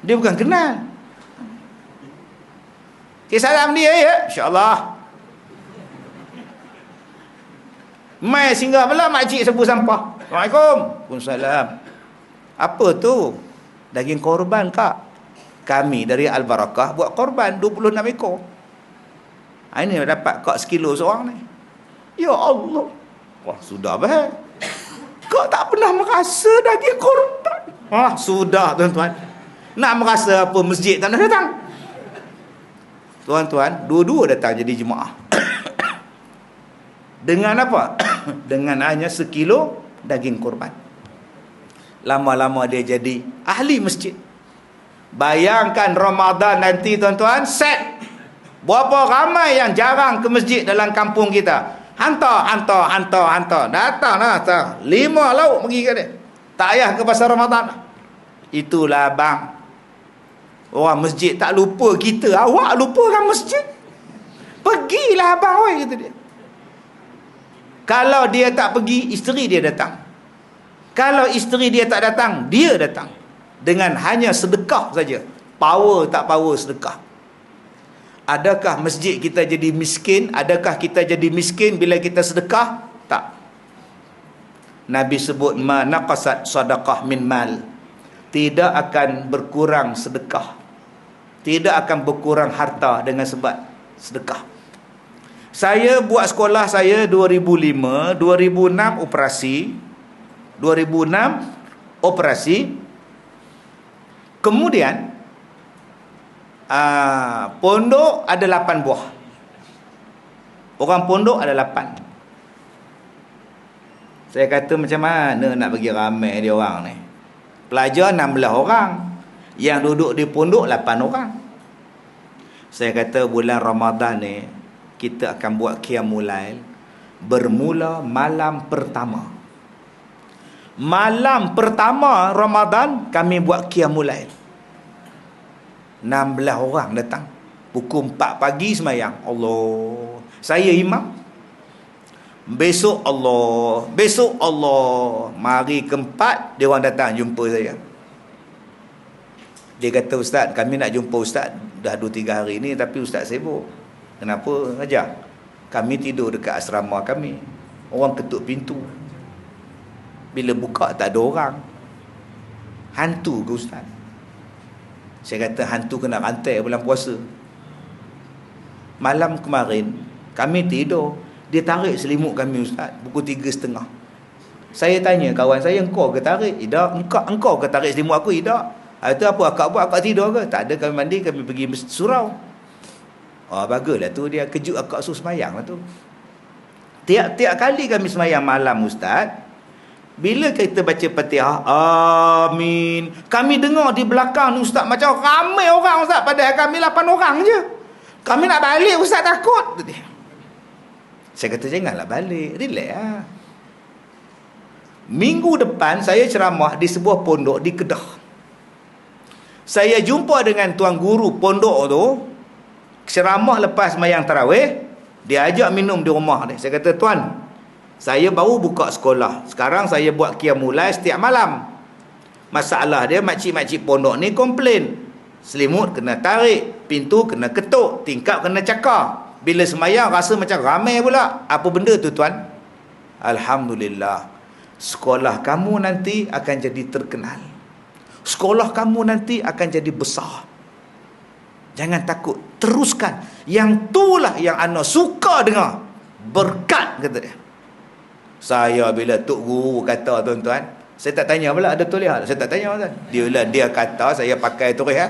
Speaker 1: Dia bukan kenal. Salam dia ya, insya-Allah. Mai singgah pula makcik sapu sampah. Assalamualaikum. Waalaikumsalam. Apa tu? Daging korban kak. Kami dari Al-Barakah buat korban 26 ekor. Ini dapat kak sekilo seorang ni. Ya Allah. Wah, sudah bah. Kau tak pernah merasa daging korban. Sudah tuan-tuan. Nak merasa apa masjid tak nak datang. Tuan-tuan, dua-dua datang jadi jemaah. Dengan apa? Dengan hanya sekilo daging korban. Lama-lama dia jadi ahli masjid. Bayangkan Ramadan nanti tuan-tuan, set. Berapa ramai yang jarang ke masjid dalam kampung kita. Hantar. Datang. 5 lauk pergi ke dia. Tak payah ke pasar Ramadan. Itulah abang. Orang masjid tak lupa kita. Awak lupa orang masjid. Pergilah abang oi, kata dia. Kalau dia tak pergi, isteri dia datang. Kalau isteri dia tak datang, dia datang. Dengan hanya sedekah saja. Power tak power sedekah. Adakah masjid kita jadi miskin? Adakah kita jadi miskin bila kita sedekah? Tak. Nabi sebut ma naqasat sadaqah min mal. Tidak akan berkurang sedekah. Tidak akan berkurang harta dengan sebab sedekah. Saya buat sekolah saya 2005, 2006 operasi. 2006 operasi. Kemudian pondok ada 8 buah. Orang pondok ada 8. Saya kata macam mana nak bagi ramai dia orang ni. Pelajar 16 orang. Yang duduk di pondok 8 orang. Saya kata bulan Ramadan ni kita akan buat qiyamul lail bermula malam pertama. Malam pertama Ramadan kami buat qiyamul lail. 16 orang datang. Pukul 4 pagi semayang. Allah. Saya imam. Besok Allah. Besok Allah. Mari keempat, dia orang datang jumpa saya. Dia kata, Ustaz, kami nak jumpa Ustaz dah 2-3 hari ni, tapi Ustaz sibuk. Kenapa ajar? Kami tidur dekat asrama kami. Orang ketuk pintu. Bila buka tak ada orang. Hantu ke Ustaz? Saya kata hantu kena rantai bulan puasa. Malam kemarin kami tidur, dia tarik selimut kami Ustaz pukul 3.30. Saya tanya kawan saya, engkau ke tarik? Tidak. Engkau ke tarik selimut aku? Tidak. Itu apa akak buat? Akak tidur ke? Tak ada, kami mandi, kami pergi surau. Oh, baguslah tu, dia kejut akak suruh semayang lah tu. Tiap-tiap kali kami semayang malam Ustaz, bila kita baca Fatihah, amin, kami dengar di belakang ni Ustaz macam ramai orang Ustaz, padahal kami 8 orang je. Kami nak balik Ustaz, takut. Saya kata janganlah balik, relax lah. Minggu depan saya ceramah di sebuah pondok di Kedah. Saya jumpa dengan tuan guru pondok tu, ceramah lepas sembahyang tarawih, dia ajak minum di rumah dia. Saya kata, tuan, saya baru buka sekolah. Sekarang saya buat qiyamul lail setiap malam. Masalah dia, makcik-makcik pondok ni komplain. Selimut kena tarik, pintu kena ketuk, tingkap kena cakar. Bila semayang rasa macam ramai pula. Apa benda tu tuan? Alhamdulillah. Sekolah kamu nanti akan jadi terkenal. Sekolah kamu nanti akan jadi besar. Jangan takut, teruskan. Yang itulah yang ana suka dengar. Berkat, kata dia. Saya bila Tok Guru kata, tuan-tuan, saya tak tanya pula ada tulis. Saya tak tanya, tuan. Dia kata, saya pakai terus ya.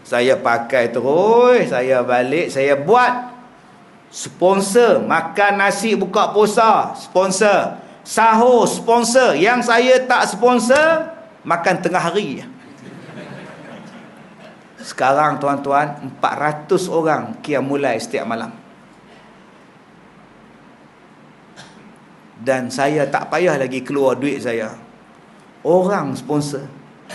Speaker 1: Saya pakai terus, saya balik, saya buat. Sponsor makan nasi buka puasa, sponsor. Sahur sponsor. Yang saya tak sponsor, makan tengah hari. Sekarang tuan-tuan, 400 orang qiyamul lail setiap malam. Dan saya tak payah lagi keluar duit saya. Orang sponsor.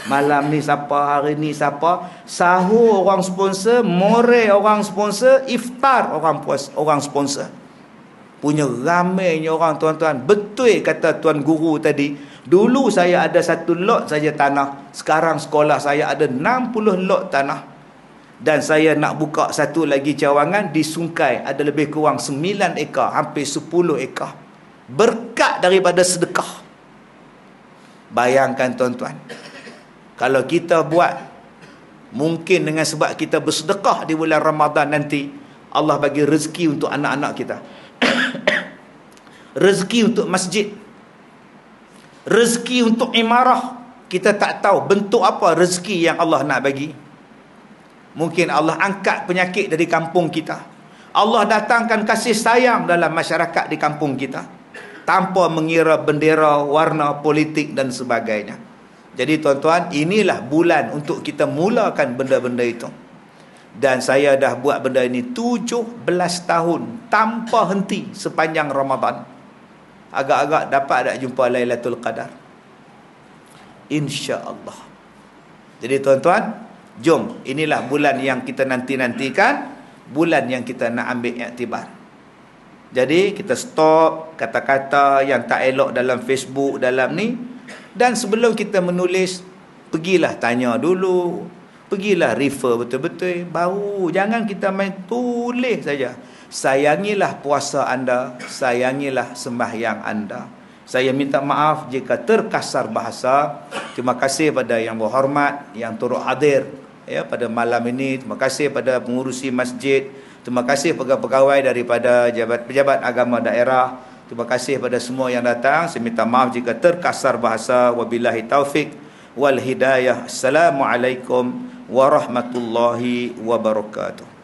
Speaker 1: Malam ni siapa, hari ni siapa. Sahur orang sponsor, more orang sponsor, iftar orang sponsor. Punya ramainya orang, tuan-tuan. Betul kata tuan guru tadi. Dulu saya ada 1 lot saja tanah. Sekarang sekolah saya ada 60 lot tanah. Dan saya nak buka satu lagi cawangan di Sungkai. Ada lebih kurang 9 ekar, hampir 10 ekar. Berkat daripada sedekah. Bayangkan tuan-tuan, kalau kita buat, mungkin dengan sebab kita bersedekah di bulan Ramadan nanti, Allah bagi rezeki untuk anak-anak kita. Rezeki untuk masjid, rezeki untuk imarah. Kita tak tahu bentuk apa rezeki yang Allah nak bagi. Mungkin Allah angkat penyakit dari kampung kita. Allah datangkan kasih sayang dalam masyarakat di kampung kita, tanpa mengira bendera, warna politik dan sebagainya. Jadi tuan-tuan, inilah bulan untuk kita mulakan benda-benda itu. Dan saya dah buat benda ini 17 tahun tanpa henti sepanjang Ramadan. Agak-agak dapat tak jumpa Lailatul Qadar, insya-Allah. Jadi tuan-tuan, jom, inilah bulan yang kita nanti-nantikan, bulan yang kita nak ambil iktibar. Jadi kita stop kata-kata yang tak elok dalam Facebook, dalam ni. Dan sebelum kita menulis, pergilah tanya dulu, pergilah refer betul-betul, baru. Jangan kita main tulis saja. Sayangilah puasa anda, sayangilah sembahyang anda. Saya minta maaf jika terkasar bahasa. Terima kasih pada yang berhormat, yang turut hadir ya pada malam ini. Terima kasih pada pengurusi masjid. Terima kasih pegawai-pegawai daripada pejabat agama daerah. Terima kasih pada semua yang datang. Saya minta maaf jika terkasar bahasa. Wabillahi taufik wal hidayah. Assalamualaikum warahmatullahi wabarakatuh.